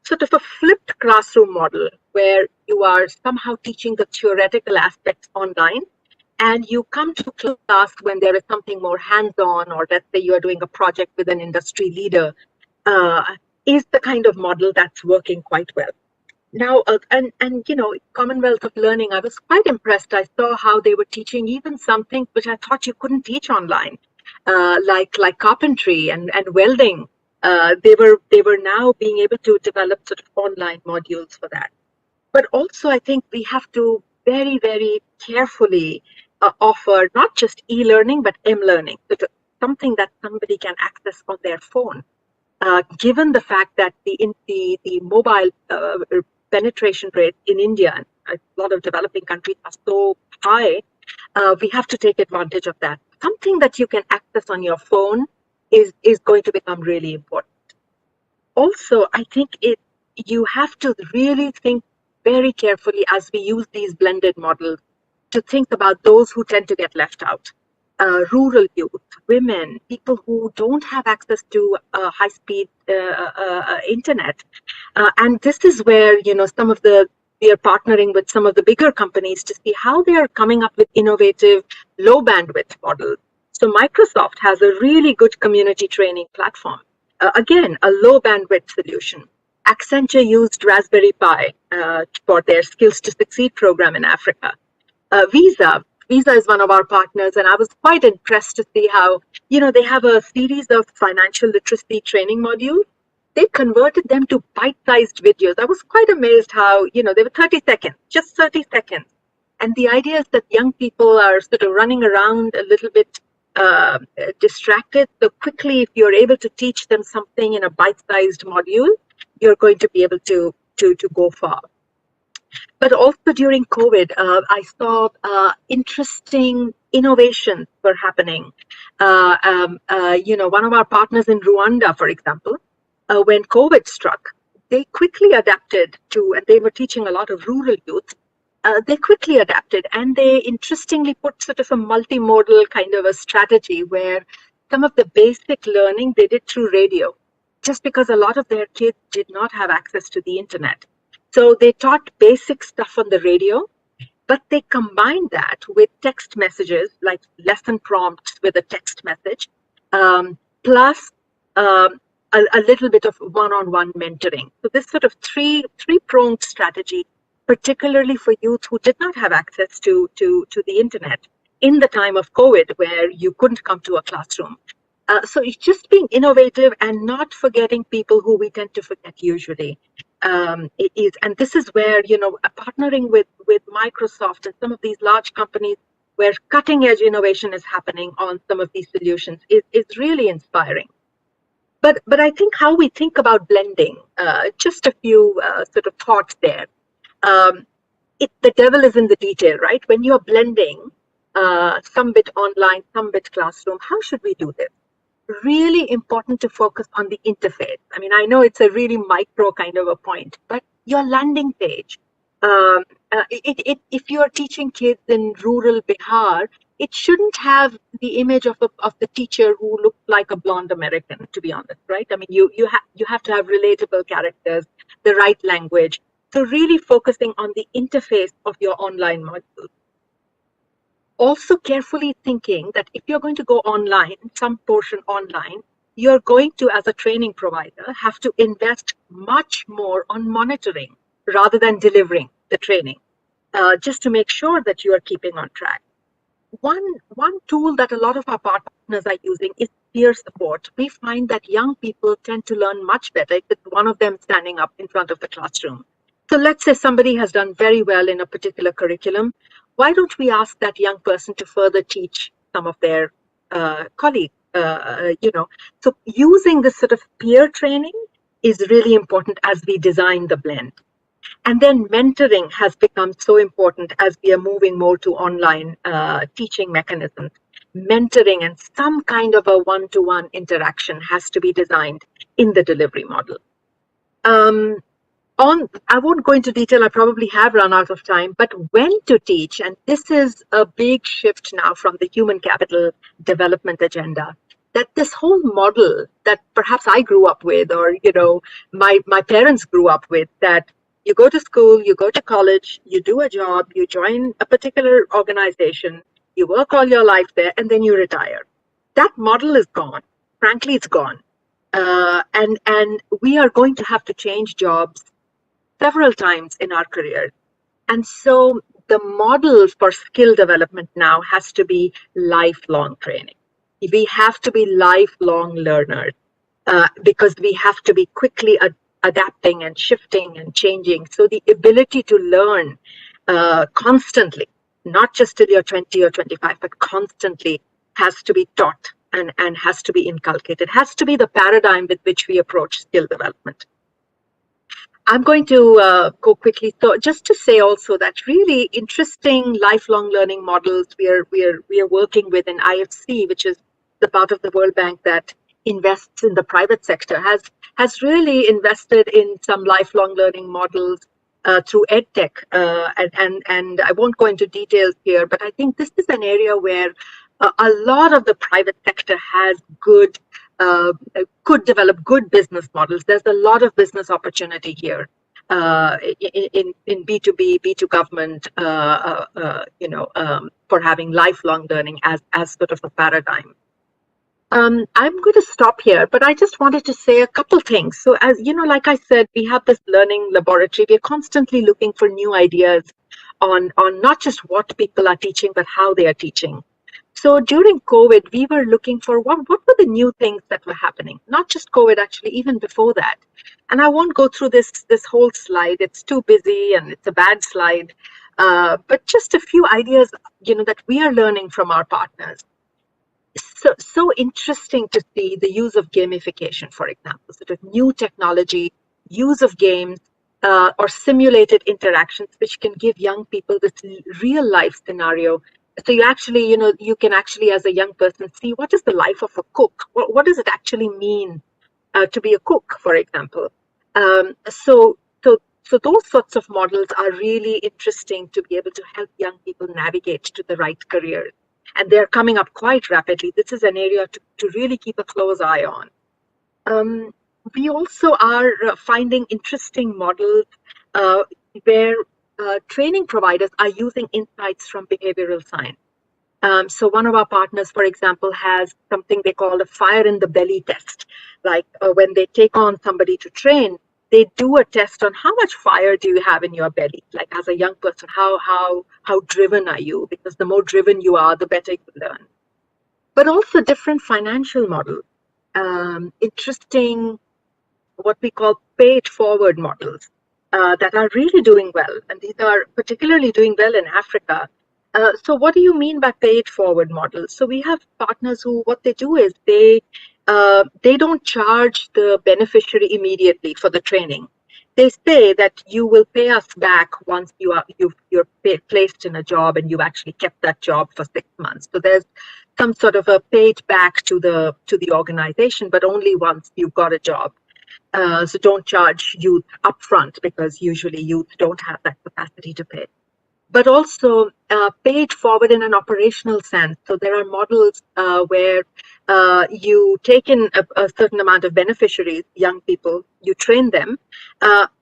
sort of a flipped classroom model where you are somehow teaching the theoretical aspects online and you come to class when there is something more hands-on, or let's say you are doing a project with an industry leader, is the kind of model that's working quite well. Now, Commonwealth of Learning, I was quite impressed. I saw how they were teaching even something which I thought you couldn't teach online, like carpentry and welding. They were now being able to develop sort of online modules for that. But also, I think we have to very, very carefully offer not just e-learning, but m-learning, so something that somebody can access on their phone. Given the fact that the mobile penetration rate in India and a lot of developing countries are so high, we have to take advantage of that. Something that you can access on your phone is going to become really important. Also, I think you have to really think very carefully as we use these blended models to think about those who tend to get left out. Rural youth, women, people who don't have access to high-speed internet. And this is where, we are partnering with some of the bigger companies to see how they are coming up with innovative low bandwidth models. So Microsoft has a really good community training platform. Again, a low bandwidth solution. Accenture used Raspberry Pi for their Skills to Succeed program in Africa. Visa is one of our partners, and I was quite impressed to see how, they have a series of financial literacy training modules. They converted them to bite-sized videos. I was quite amazed how, they were 30 seconds, just 30 seconds. And the idea is that young people are sort of running around a little bit distracted. So quickly, if you're able to teach them something in a bite-sized module, you're going to be able to go far. But also during COVID, I saw interesting innovations were happening. One of our partners in Rwanda, for example, when COVID struck, they quickly adapted to, and they were teaching a lot of rural youth. They quickly adapted, and they interestingly put sort of a multimodal kind of a strategy where some of the basic learning they did through radio, just because a lot of their kids did not have access to the internet. So they taught basic stuff on the radio, but they combined that with text messages, like lesson prompts with a text message, plus a little bit of one-on-one mentoring. So this sort of three-pronged strategy, particularly for youth who did not have access to the internet in the time of COVID, where you couldn't come to a classroom. So it's just being innovative and not forgetting people who we tend to forget usually. And this is where, partnering with Microsoft and some of these large companies where cutting edge innovation is happening on some of these solutions is really inspiring. But I think how we think about blending, just a few sort of thoughts there. The devil is in the detail, right? When you're blending some bit online, some bit classroom, how should we do this? Really important to focus on the interface. I mean, I know it's a really micro kind of a point, but your landing page, if you're teaching kids in rural Bihar, it shouldn't have the image of the teacher who looks like a blonde American, to be honest, right? I mean, you have to have relatable characters, the right language. So really focusing on the interface of your online module. Also carefully thinking that if you're going to go online, some portion online, you're going to, as a training provider, have to invest much more on monitoring rather than delivering the training, just to make sure that you are keeping on track. One tool that a lot of our partners are using is peer support. We find that young people tend to learn much better if it's one of them standing up in front of the classroom. So let's say somebody has done very well in a particular curriculum. Why don't we ask that young person to further teach some of their colleagues? So using this sort of peer training is really important as we design the blend. And then mentoring has become so important as we are moving more to online teaching mechanisms. Mentoring and some kind of a one-to-one interaction has to be designed in the delivery model. I won't go into detail, I probably have run out of time, but when to teach, and this is a big shift now from the human capital development agenda, that this whole model that perhaps I grew up with, or my parents grew up with, that you go to school, you go to college, you do a job, you join a particular organization, you work all your life there, and then you retire. That model is gone. Frankly, it's gone. And we are going to have to change jobs several times in our careers. And so the model for skill development now has to be lifelong training. We have to be lifelong learners because we have to be quickly adapting and shifting and changing. So the ability to learn constantly, not just till you're 20 or 25, but constantly has to be taught and has to be inculcated, has to be the paradigm with which we approach skill development. I'm going to go quickly. So just to say also that really interesting lifelong learning models we are working with in IFC, which is the part of the World Bank that invests in the private sector, has really invested in some lifelong learning models through EdTech. And I won't go into details here, but I think this is an area where a lot of the private sector has could develop good business models. There's a lot of business opportunity here in B2B, B2 government, for having lifelong learning as sort of a paradigm. I'm going to stop here, but I just wanted to say a couple things. So as you know, like I said, we have this learning laboratory. We're constantly looking for new ideas on not just what people are teaching, but how they are teaching. So during COVID, we were looking for what were the new things that were happening, not just COVID, actually, even before that. And I won't go through this whole slide. It's too busy and it's a bad slide. But just a few ideas, that we are learning from our partners. So interesting to see the use of gamification, for example, sort of new technology, use of games, or simulated interactions, which can give young people this real life scenario. So you actually, you can actually, as a young person, see what is the life of a cook. What does it actually mean to be a cook, for example? So those sorts of models are really interesting to be able to help young people navigate to the right careers. And they're coming up quite rapidly. This is an area to really keep a close eye on. We also are finding interesting models where training providers are using insights from behavioral science. So one of our partners, for example, has something they call a fire in the belly test. Like when they take on somebody to train, they do a test on how much fire do you have in your belly. Like as a young person, how driven are you? Because the more driven you are, the better you learn. But also different financial models, interesting what we call pay it forward models that are really doing well, and these are particularly doing well in Africa. So what do you mean by pay it forward models? So we have partners who what they do is they don't charge the beneficiary immediately for the training. They say that you will pay us back once you're placed in a job and you've actually kept that job for 6 months. So there's some sort of a paid back to the organization, but only once you've got a job. So don't charge youth upfront because usually youth don't have that capacity to pay. But also pay it forward in an operational sense. So there are models where you take in a certain amount of beneficiaries, young people, you train them.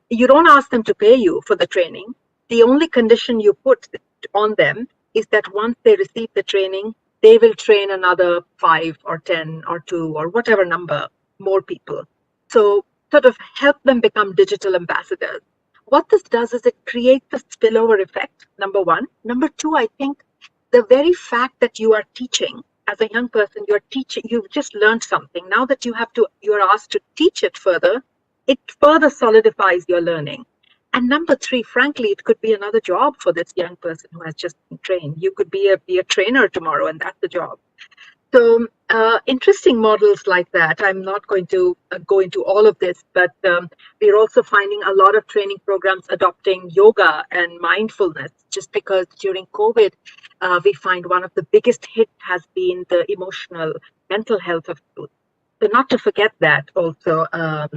You don't ask them to pay you for the training. The only condition you put on them is that once they receive the training, they will train another 5 or 10 or 2 or whatever number more people. So sort of help them become digital ambassadors. What this does is it creates a spillover effect, number one. Number two, I think the very fact that you are teaching as a young person, you've just learned something. Now that you're asked to teach it further, it further solidifies your learning. And number three, frankly, it could be another job for this young person who has just been trained. You could be a trainer tomorrow, and that's the job. So interesting models like that. I'm not going to go into all of this, but we're also finding a lot of training programs adopting yoga and mindfulness, just because during COVID, we find one of the biggest hits has been the emotional, mental health of youth. So not to forget that also. I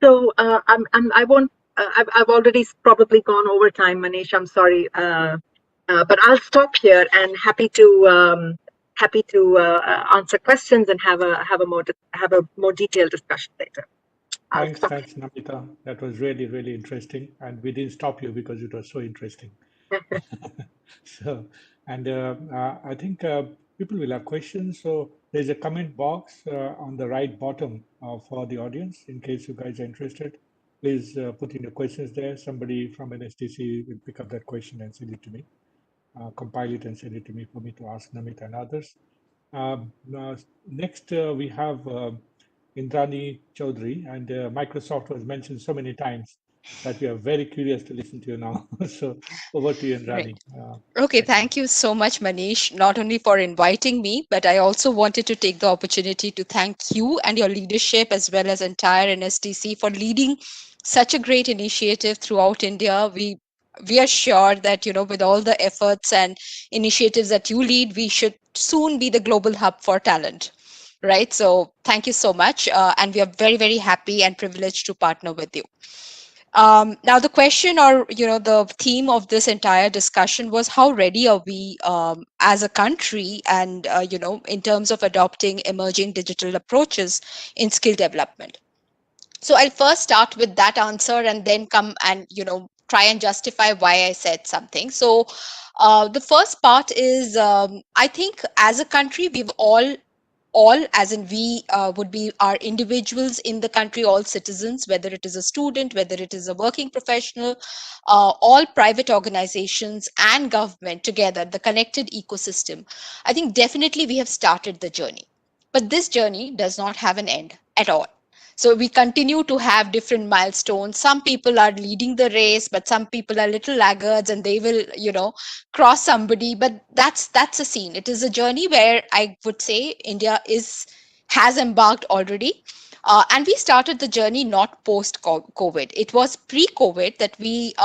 won't. I've already probably gone over time, Manish. I'm sorry, but I'll stop here and happy to answer questions and have a more detailed discussion later. Thanks, Namita. That was really, really interesting, and we didn't stop you because it was so interesting. So, and I think people will have questions. So there's a comment box on the right bottom for the audience. In case you guys are interested, please put in your questions there. Somebody from NSTC will pick up that question and send it to me, compile it and send it to me for me to ask Namita and others. Next, we have Indrani Choudhury, and Microsoft was mentioned so many times. that we are very curious to listen to you now. So over to you, Right. Indrani. Okay, Next thank one. you so much, Manish, not only for inviting me, but I also wanted to take the opportunity to thank you and your leadership as well as entire NSTC for leading such a great initiative throughout India. We are sure that, with all the efforts and initiatives that you lead, we should soon be the global hub for talent. Right. So thank you so much. And we are very, very happy and privileged to partner with you. Now, the question or the theme of this entire discussion was how ready are we as a country, and in terms of adopting emerging digital approaches in skill development. So I'll first start with that answer and then come and try and justify why I said something. So the first part is I think as a country we've all as in we would be our individuals in the country, all citizens, whether it is a student, whether it is a working professional, all private organizations and government together, the connected ecosystem. I think definitely we have started the journey, but this journey does not have an end at all. So we continue to have different milestones. Some people are leading the race, but some people are little laggards and they will cross somebody. But that's a scene. It is a journey where I would say India is has embarked already. And we started the journey not post COVID. It was pre COVID that we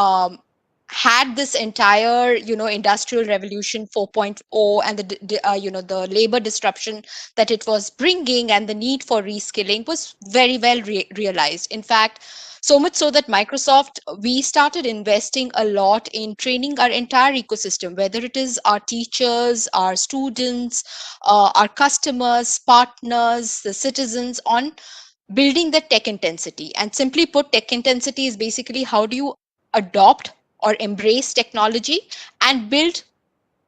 had this entire industrial revolution 4.0, and the labor disruption that it was bringing, and the need for reskilling was very well realized. In fact, so much so that Microsoft, we started investing a lot in training our entire ecosystem, whether it is our teachers, our students, our customers, partners, the citizens, on building the tech intensity. And simply put, tech intensity is basically how do you adopt or embrace technology and build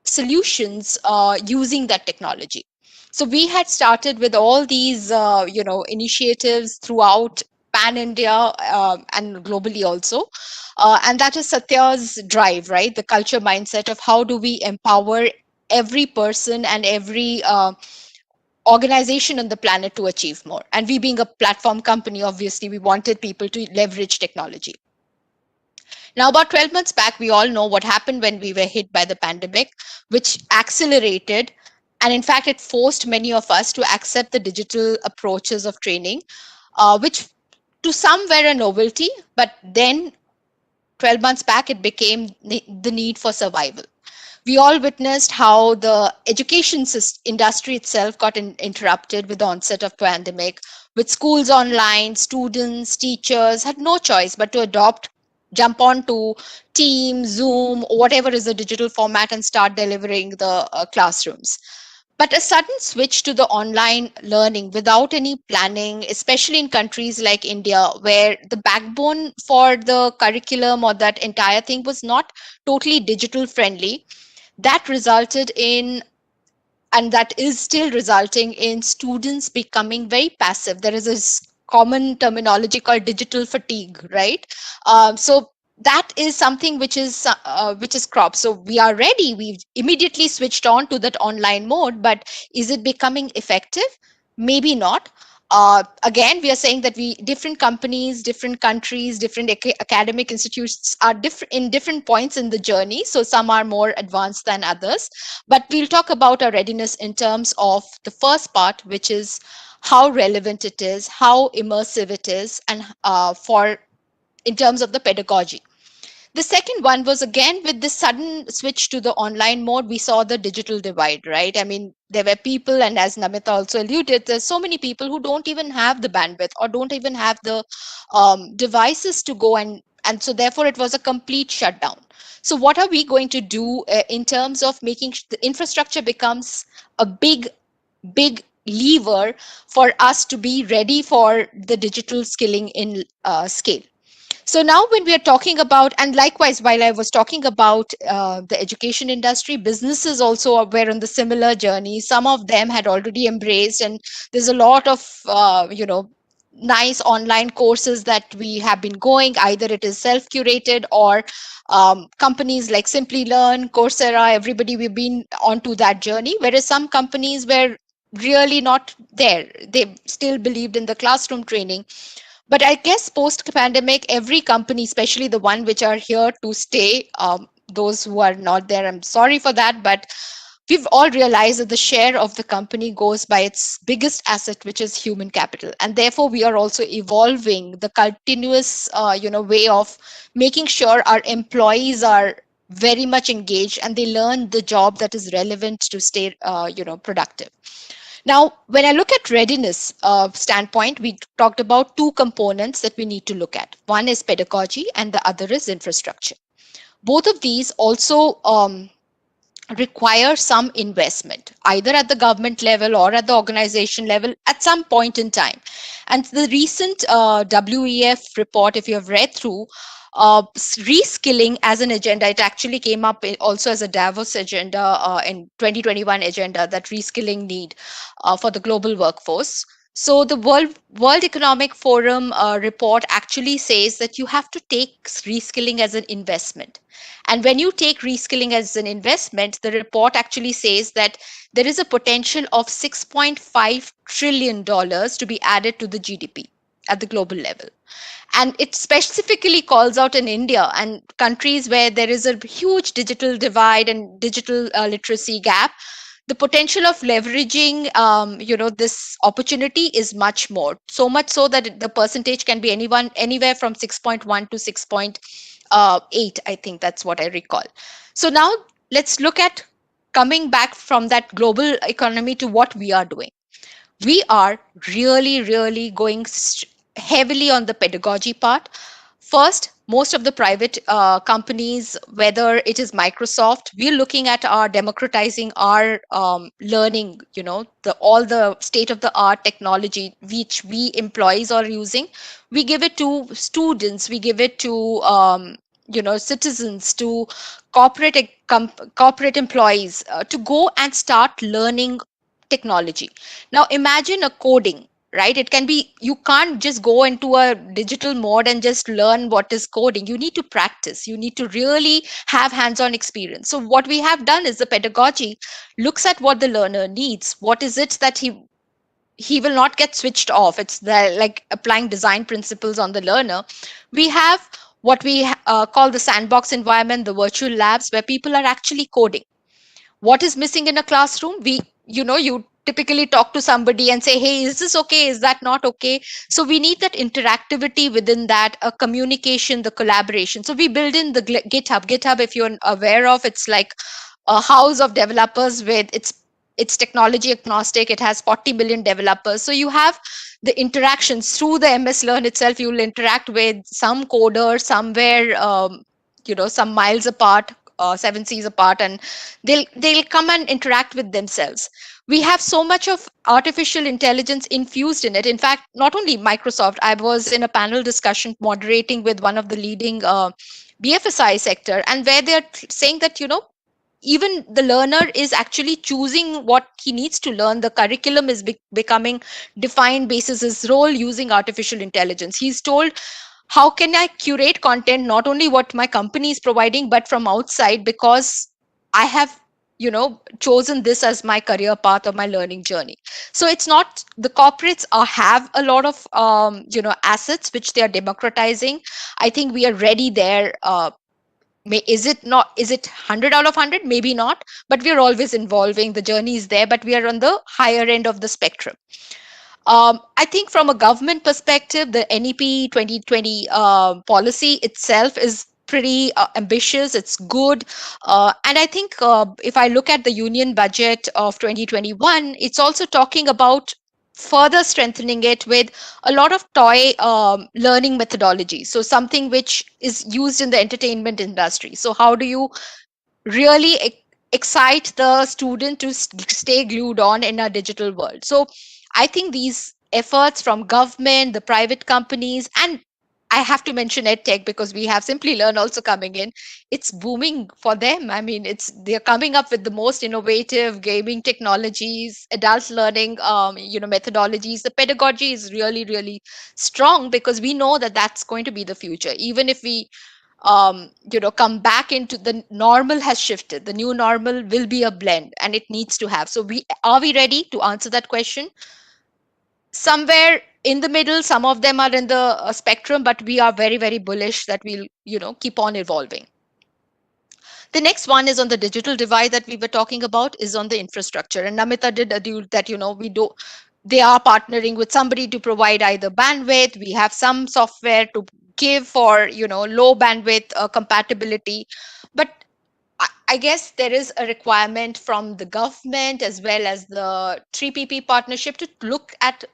solutions using that technology. So we had started with all these initiatives throughout pan India, and globally also, and that is Satya's drive, right? The culture mindset of how do we empower every person and every organization on the planet to achieve more. And we being a platform company, obviously we wanted people to leverage technology. Now, about 12 months back, we all know what happened when we were hit by the pandemic, which accelerated, and in fact, it forced many of us to accept the digital approaches of training, which to some were a novelty, but then 12 months back, it became the need for survival. We all witnessed how the education industry itself got interrupted with the onset of pandemic. With schools online, students, teachers had no choice but to jump on to Teams, Zoom, whatever is the digital format, and start delivering the classrooms. But a sudden switch to the online learning without any planning, especially in countries like India, where the backbone for the curriculum or that entire thing was not totally digital friendly, that resulted in, and that is still resulting in, students becoming very passive. There is this common terminology called digital fatigue, right? So that is something which is cropped. So we are ready, we've immediately switched on to that online mode, but is it becoming effective? Maybe not. Again, we are saying that we different companies, different countries, different academic institutes are different in different points in the journey. So some are more advanced than others. But we'll talk about our readiness in terms of the first part, which is how relevant it is, how immersive it is, and for in terms of the pedagogy. The second one was again with this sudden switch to the online mode, we saw the digital divide, right? I mean, there were people, and as Namita also alluded, there's so many people who don't even have the bandwidth or don't even have the devices to go, and so therefore it was a complete shutdown. So what are we going to do in terms of making the infrastructure becomes a big lever for us to be ready for the digital skilling in scale? So now when we are talking about, and likewise, while I was talking about the education industry, businesses also were on the similar journey. Some of them had already embraced, and there's a lot of, nice online courses that we have been going. Either it is self-curated or companies like Simplilearn, Coursera, everybody, we've been onto that journey. Whereas some companies were really not there. They still believed in the classroom training. But I guess post pandemic, every company, especially the one which are here to stay, those who are not there, I'm sorry for that, but we've all realized that the share of the company goes by its biggest asset, which is human capital, and therefore we are also evolving the continuous, way of making sure our employees are very much engaged and they learn the job that is relevant to stay, productive. Now, when I look at readiness standpoint, we talked about two components that we need to look at. One is pedagogy, and the other is infrastructure. Both of these also require some investment, either at the government level or at the organization level at some point in time. And the recent WEF report, if you have read through, reskilling as an agenda, it actually came up also as a Davos agenda in 2021 agenda, that reskilling need for the global workforce. So the World Economic Forum report actually says that you have to take reskilling as an investment. And when you take reskilling as an investment, the report actually says that there is a potential of $6.5 trillion to be added to the GDP at the global level. And it specifically calls out in India and countries where there is a huge digital divide and digital literacy gap. The potential of leveraging, this opportunity is much more. So much so that the percentage can be anywhere from 6.1 to 6.8. I think that's what I recall. So now let's look at coming back from that global economy to what we are doing. We are really going heavily on the pedagogy part. First, most of the private companies, whether it is Microsoft, we're looking at our democratizing our learning, all the state of the art technology which we employees are using. We give it to students, we give it to citizens, to corporate employees, to go and start learning technology. Now imagine a coding, right? It can be, you can't just go into a digital mode and just learn what is coding. You need to practice, you need to really have hands-on experience. So what we have done is the pedagogy looks at what the learner needs, what is it that he will not get switched off. It's like applying design principles on the learner. We have what we call the sandbox environment, the virtual labs, where people are actually coding. What is missing in a classroom? You typically talk to somebody and say, hey, is this okay, is that not okay? So we need that interactivity within that, a communication, the collaboration. So we build in the github, if you're aware of, it's like a house of developers with it's technology agnostic. It has 40 million developers. So you have the interactions through the MS Learn itself. You will interact with some coder somewhere, some miles apart, 7 seas apart, and they'll come and interact with themselves. We have so much of artificial intelligence infused in it. In fact, not only Microsoft, I was in a panel discussion moderating with one of the leading BFSI sector, and where they're saying that even the learner is actually choosing what he needs to learn. The curriculum is becoming defined basis his role using artificial intelligence. He's told, how can I curate content, not only what my company is providing, but from outside, because I have chosen this as my career path or my learning journey. So it's not, the corporates have a lot of assets which they are democratizing. I think we are ready there. Is it 100 out of 100? Maybe not, but we are always evolving. The journey is there, but we are on the higher end of the spectrum. I think from a government perspective, the NEP 2020 policy itself is pretty ambitious. It's good. And I think if I look at the union budget of 2021, it's also talking about further strengthening it with a lot of toy learning methodology. So something which is used in the entertainment industry. So how do you really excite the student to stay glued on in a digital world? So I think these efforts from government, the private companies, and I have to mention EdTech because we have Simplilearn also coming in. It's booming for them. I mean, they're coming up with the most innovative gaming technologies, adult learning, methodologies. The pedagogy is really strong because we know that that's going to be the future. Even if we come back into the normal has shifted, the new normal will be a blend, and it needs to have. So are we ready to answer that question? Somewhere in the middle, some of them are in the spectrum, but we are very, very bullish that we'll, keep on evolving. The next one is on the digital divide that we were talking about, is on the infrastructure. And Namita did allude that, we do, they are partnering with somebody to provide either bandwidth. We have some software to give for, low bandwidth compatibility. But I guess there is a requirement from the government as well as the 3PP partnership to look at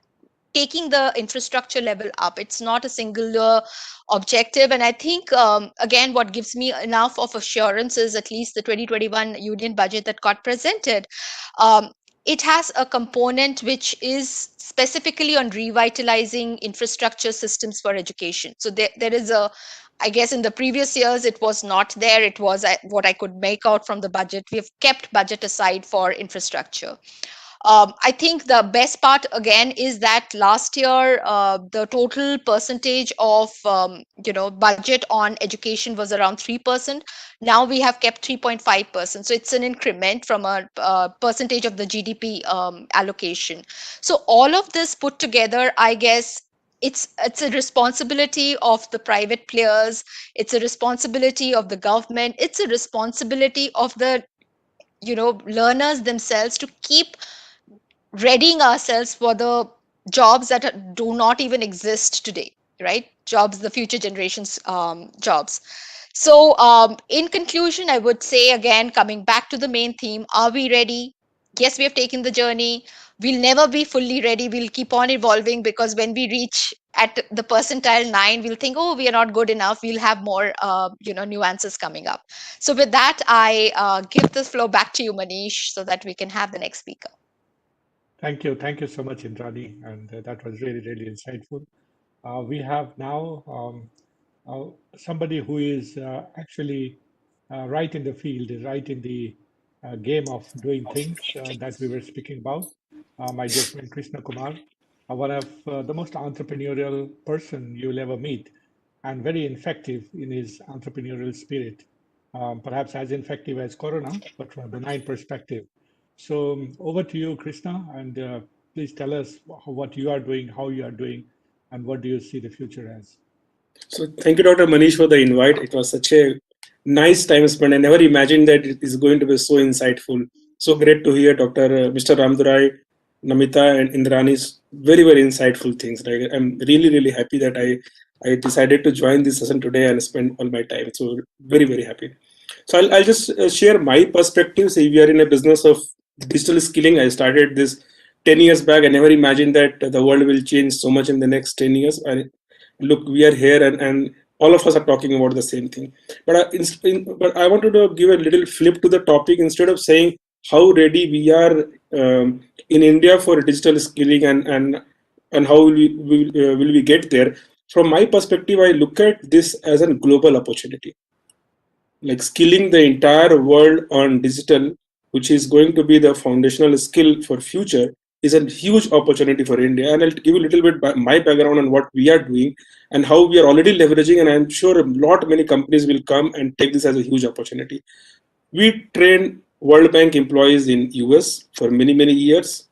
taking the infrastructure level up. It's not a singular objective. And I think, again, what gives me enough of assurance is at least the 2021 union budget that got presented. It has a component which is specifically on revitalizing infrastructure systems for education. So there is a, I guess in the previous years it was not there. It was what I could make out from the budget. We have kept budget aside for infrastructure. I think the best part again is that last year the total percentage of budget on education was around 3%. Now we have kept 3.5%. So it's an increment from a percentage of the GDP allocation. So all of this put together, I guess it's a responsibility of the private players. It's a responsibility of the government. It's a responsibility of the learners themselves to keep readying ourselves for the jobs that do not even exist today, right? Jobs, the future generations jobs. So in conclusion, I would say, again, coming back to the main theme, are we ready? Yes, we have taken the journey. We'll never be fully ready. We'll keep on evolving, because when we reach at the percentile 9, we'll think, oh, we are not good enough. We'll have more nuances coming up. So with that, I give the floor back to you, Manish, so that we can have the next speaker. Thank you. Thank you so much, Indrani. And that was really, really insightful. We have now somebody who is actually right in the field, right in the game of doing things that we were speaking about. My dear friend Krishna Kumar, one of the most entrepreneurial person you'll ever meet, and very effective in his entrepreneurial spirit. Perhaps as effective as Corona, but from a benign perspective. So over to you, Krishna, and please tell us what you are doing, how you are doing, and what do you see the future as? So thank you, Dr. Manish, for the invite. It was such a nice time spent. I never imagined that it is going to be so insightful. So great to hear Mr. Ramadorai, Namita, and Indrani's very, very insightful things. Right? I'm really, really happy that I decided to join this session today and spend all my time. So very, very happy. So I'll just share my perspective. Say we are in a business of digital skilling. I started this 10 years back. I never imagined that the world will change so much in the next 10 years. Look, we are here and all of us are talking about the same thing. But I wanted to give a little flip to the topic. Instead of saying how ready we are in India for digital skilling and how will we get there, from my perspective, I look at this as a global opportunity. Like skilling the entire world on digital, which is going to be the foundational skill for future, is a huge opportunity for India. And I'll give you a little bit my background on what we are doing and how we are already leveraging. And I'm sure many companies will come and take this as a huge opportunity. We train World Bank employees in US for many, many years.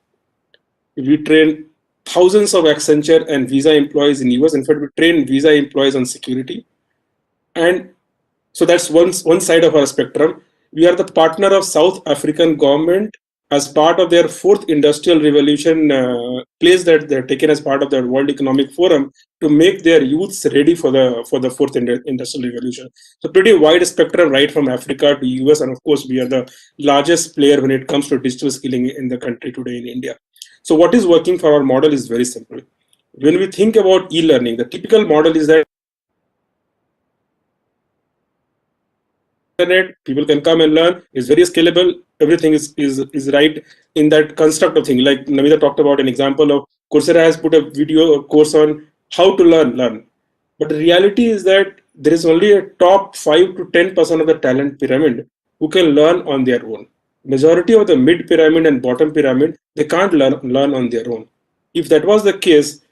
We train thousands of Accenture and Visa employees in US. In fact, we train Visa employees on security. And so that's one side of our spectrum. We are the partner of South African government as part of their fourth industrial revolution place that they're taken as part of their World Economic Forum to make their youths ready for the fourth industrial revolution. So pretty wide spectrum, right from Africa to US, and of course we are the largest player when it comes to digital skilling in the country today in India. So what is working for our model is very simple. When we think about e-learning, the typical model is that internet, people can come and learn, it's very scalable, everything is right in that construct of thing. Like Namita talked about an example of Coursera has put a video course on how to learn. But the reality is that there is only a top 5 to 10% of the talent pyramid who can learn on their own. Majority of the mid pyramid and bottom pyramid, they can't learn on their own. If that was the case,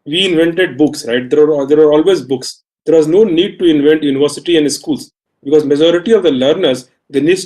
we invented books, right? There are always books. There was no need to invent university and schools, because majority of the learners, they need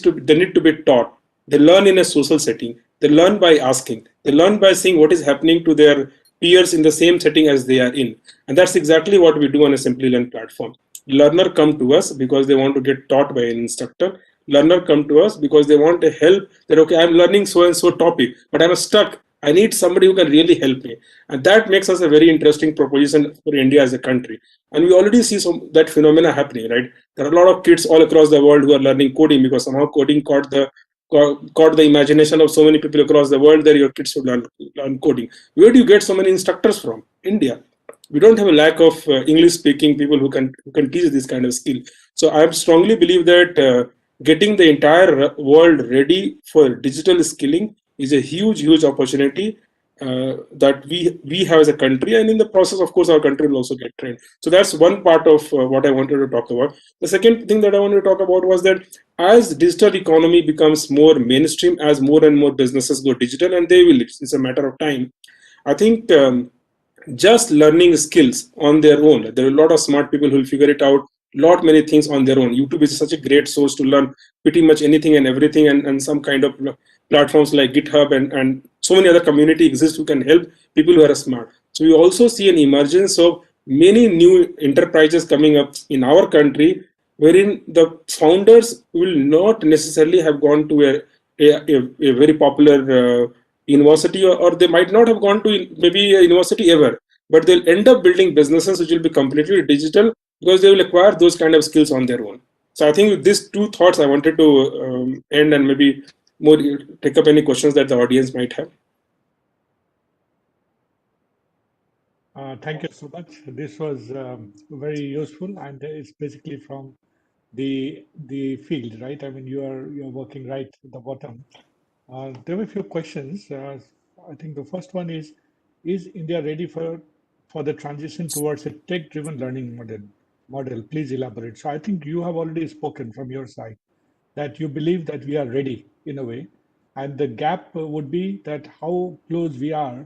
to be taught. They learn in a social setting. They learn by asking. They learn by seeing what is happening to their peers in the same setting as they are in. And that's exactly what we do on a Simplilearn platform. Learner come to us because they want to get taught by an instructor. Learner come to us because they want a help that, okay, I'm learning so and so topic, but I'm stuck. I need somebody who can really help me. And that makes us a very interesting proposition for India as a country. And we already see that phenomena happening, right? There are a lot of kids all across the world who are learning coding because somehow coding caught the imagination of so many people across the world that your kids should learn coding. Where do you get so many instructors from? India. We don't have a lack of English speaking people who can teach this kind of skill. So I strongly believe that getting the entire world ready for digital skilling is a huge opportunity that we have as a country, and in the process, of course, our country will also get trained. So that's one part of what I wanted to talk about. The second thing that I wanted to talk about was that as digital economy becomes more mainstream, as more and more businesses go digital, and they will, it's a matter of time. I think just learning skills on their own. There are a lot of smart people who will figure it out, lot many things on their own. YouTube is such a great source to learn pretty much anything and everything, and some kind of platforms like GitHub and so many other community exist who can help people who are smart. So we also see an emergence of many new enterprises coming up in our country, wherein the founders will not necessarily have gone to a very popular university, or they might not have gone to maybe a university ever, but they'll end up building businesses which will be completely digital because they will acquire those kind of skills on their own. So I think with these two thoughts I wanted to end, and maybe more take up any questions that the audience might have. Thank you so much. This was very useful, and it's basically from the field, right? I mean, you're working right at the bottom. There were a few questions. I think the first one is India ready for the transition towards a tech-driven learning model? Please elaborate. So I think you have already spoken from your side that you believe that we are ready in a way, and the gap would be that how close we are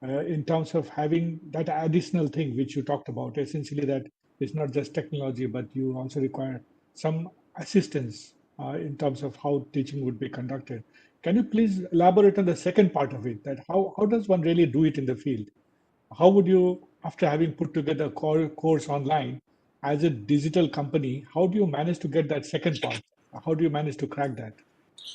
in terms of having that additional thing which you talked about, essentially that it's not just technology, but you also require some assistance in terms of how teaching would be conducted. Can you please elaborate on the second part of it, that how does one really do it in the field? How would you, after having put together a course online as a digital company, how do you manage to get that second part? How do you manage to crack that?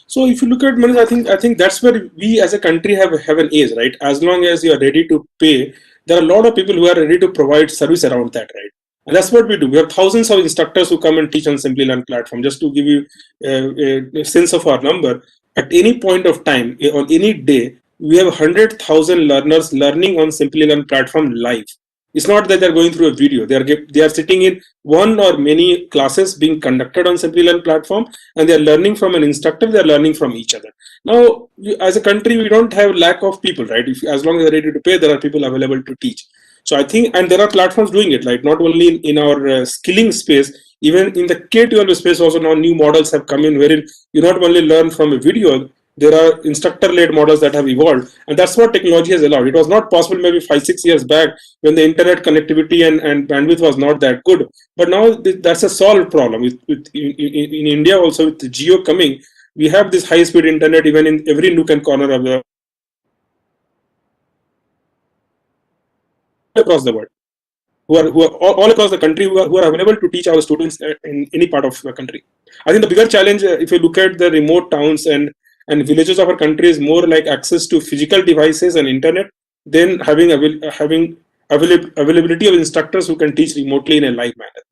So if you look at Manish, I think that's where we as a country have an edge, right? As long as you are ready to pay, there are a lot of people who are ready to provide service around that, right? And that's what we do. We have thousands of instructors who come and teach on Simplilearn platform. Just to give you a sense of our number, at any point of time, on any day, we have 100,000 learners learning on Simplilearn platform live. It's not that they're going through a video. They are sitting in one or many classes being conducted on Simplilearn platform, and they're learning from an instructor. They're learning from each other. Now, as a country, we don't have lack of people, right? As long as they're ready to pay, there are people available to teach. So I think, and there are platforms doing it, right? Not only in our skilling space, even in the K-12 space also now new models have come in wherein you not only learn from a video, there are instructor-led models that have evolved, and that's what technology has allowed. It was not possible maybe 5-6 years back when the internet connectivity and bandwidth was not that good, but now that's a solved problem. In India also, with the Geo coming, we have this high-speed internet even in every nook and corner of the across the world, who are all across the country, who are available to teach our students in any part of the country. I think the bigger challenge, if you look at the remote towns and villages of our country, is more like access to physical devices and internet, then having availability of instructors who can teach remotely in a live manner.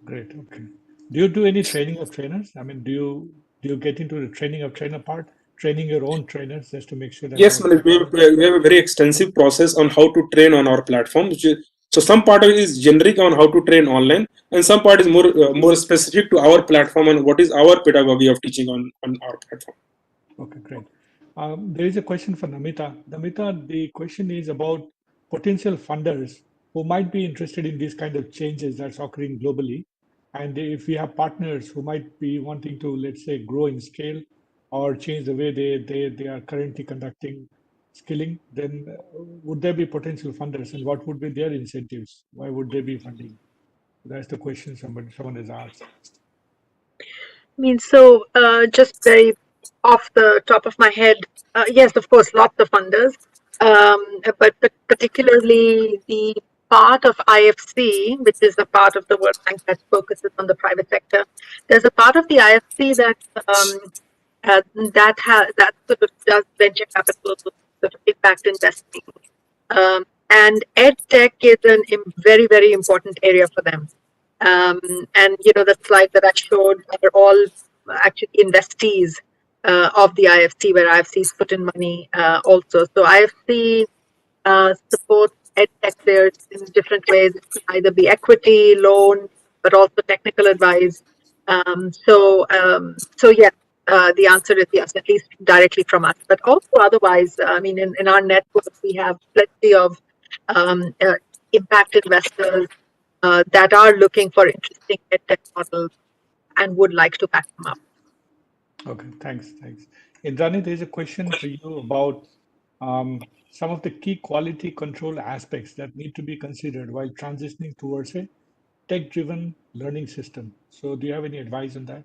Great. Okay. Do you do any training of trainers? I mean, do you get into the training of trainer part, training your own trainers just to make sure that? Yes, Manish, we have a very extensive process on how to train on our platform. So some part of it is generic on how to train online, and some part is more specific to our platform and what is our pedagogy of teaching on our platform. Okay, great. There is a question for Namita. Namita, the question is about potential funders who might be interested in these kind of changes that's occurring globally. And if we have partners who might be wanting to, let's say, grow in scale or change the way they are currently conducting skilling, then would there be potential funders, and what would be their incentives? Why would they be funding? That's the question someone has asked. I mean, so just very off the top of my head, yes, of course, lots of funders. but particularly the part of IFC, which is a part of the World Bank that focuses on the private sector. There's a part of the IFC that that sort of does venture capital, sort of impact investing, and ed tech is very, very important area for them. And the slide that I showed are all actually investees of the IFC, where IFC's put in money also. So IFC supports edtech players in different ways. It could either be equity, loan, but also technical advice. So yeah, the answer is yes, at least directly from us. But also otherwise, I mean, in our network, we have plenty of impact investors that are looking for interesting edtech models and would like to back them up. Okay, thanks. Indrani, there is a question for you about some of the key quality control aspects that need to be considered while transitioning towards a tech-driven learning system. So do you have any advice on that?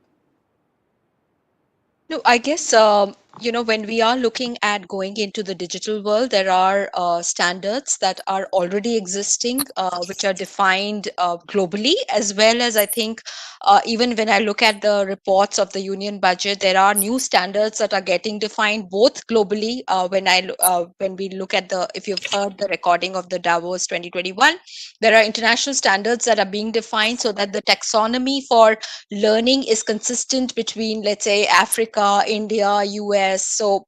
No, I guess, when we are looking at going into the digital world, there are standards that are already existing, which are defined globally, as well as I think even when I look at the reports of the union budget, there are new standards that are getting defined both globally. When we look at if you've heard the recording of the Davos 2021, there are international standards that are being defined so that the taxonomy for learning is consistent between, let's say, Africa, India, US. So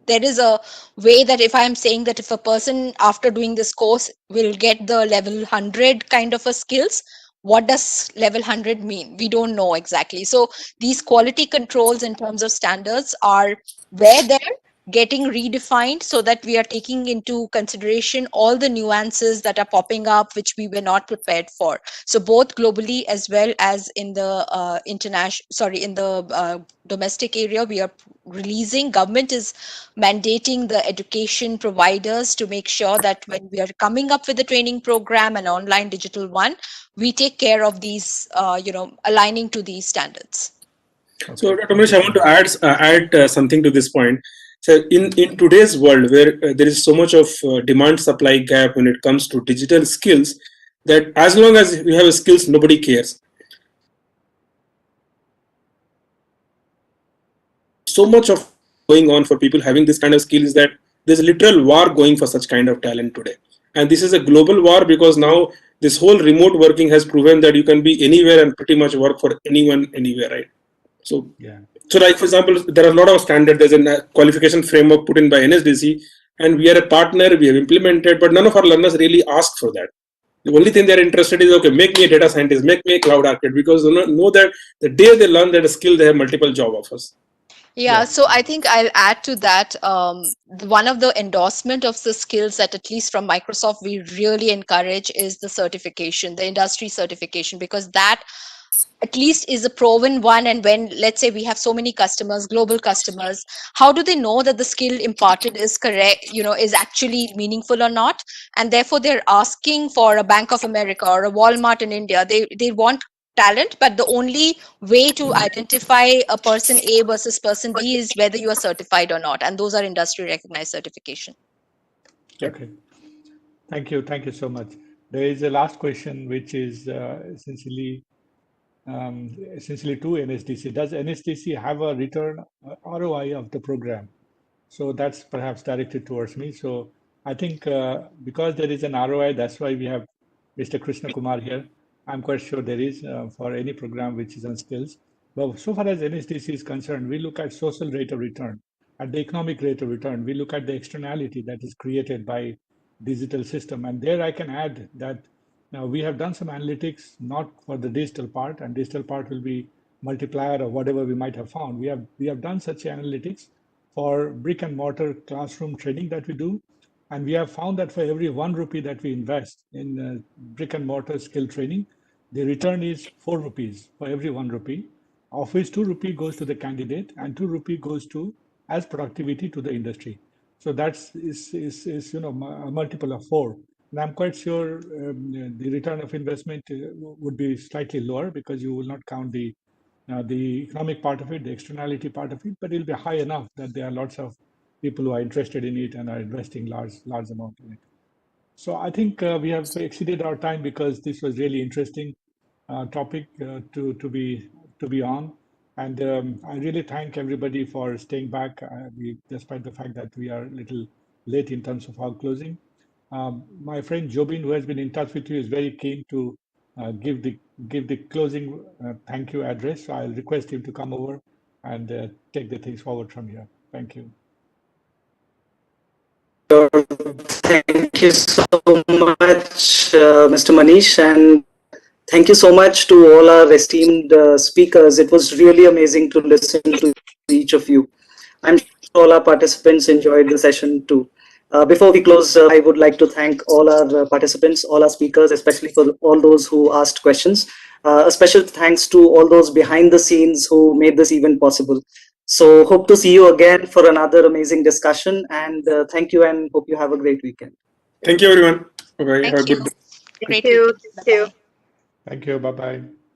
there is a way that if I'm saying that if a person after doing this course will get the level 100 kind of a skills, what does level 100 mean? We don't know exactly. So these quality controls in terms of standards are where they're getting redefined so that we are taking into consideration all the nuances that are popping up which we were not prepared for. So both globally as well as in the domestic area, we are releasing, government is mandating the education providers to make sure that when we are coming up with a training program, an online digital one, we take care of these, aligning to these standards. Okay, so, Dr. Manish, I want to add something to this point. So, in today's world, where there is so much of demand-supply gap when it comes to digital skills, that as long as you have skills, nobody cares. So much of going on for people having this kind of skills that there's a literal war going for such kind of talent today. And this is a global war because now this whole remote working has proven that you can be anywhere and pretty much work for anyone, anywhere, right? So, yeah. So like, for example, there are a lot of standards. There's a qualification framework put in by NSDC, and we are a partner, we have implemented, but none of our learners really ask for that. The only thing they're interested in is, okay, make me a data scientist, make me a cloud architect, because they know that the day they learn that skill, they have multiple job offers. Yeah, so I think I'll add to that. One of the endorsement of the skills that at least from Microsoft we really encourage is the certification, the industry certification, because that at least is a proven one. And when, let's say, we have so many customers, global customers, how do they know that the skill imparted is correct, is actually meaningful or not? And therefore they're asking for a Bank of America or a Walmart in India. They want talent, but the only way to identify a person A versus person B is whether you are certified or not, and those are industry recognized certification. Okay, thank you so much. There is a last question, which is essentially to NSDC. Does NSDC have a return ROI of the program? So that's perhaps directed towards me. So I think because there is an ROI, that's why we have Mr. Krishna Kumar here. I'm quite sure there is for any program which is on skills. But so far as NSDC is concerned, we look at social rate of return, at the economic rate of return. We look at the externality that is created by digital system. And there I can add that now we have done some analytics, not for the digital part, and digital part will be multiplier or whatever we might have found. We have done such analytics for brick and mortar classroom training that we do. And we have found that for every 1 rupee that we invest in brick and mortar skill training, the return is 4 rupees for every 1 rupee, of which 2 rupee goes to the candidate and 2 rupee goes to as productivity to the industry. So that's is a multiple of 4. And I'm quite sure the return of investment would be slightly lower because you will not count the economic part of it, the externality part of it, but it'll be high enough that there are lots of people who are interested in it and are investing large amount in it. So I think we have exceeded our time because this was really interesting topic to be on, and I really thank everybody for staying back, despite the fact that we are a little late in terms of our closing. My friend Jobin, who has been in touch with you, is very keen to give the closing thank you address. So I'll request him to come over and take the things forward from here. Thank you. Thank you so much, Mr. Manish, and thank you so much to all our esteemed speakers. It was really amazing to listen to each of you. I'm sure all our participants enjoyed the session too. Before we close, I would like to thank all our participants, all our speakers, especially for all those who asked questions. A special thanks to all those behind the scenes who made this event possible. So hope to see you again for another amazing discussion, and thank you, and hope you have a great weekend. Thank you, everyone. Bye-bye. Have a good day. Great Thank you. weekend. Thank you. Thank you. Bye-bye.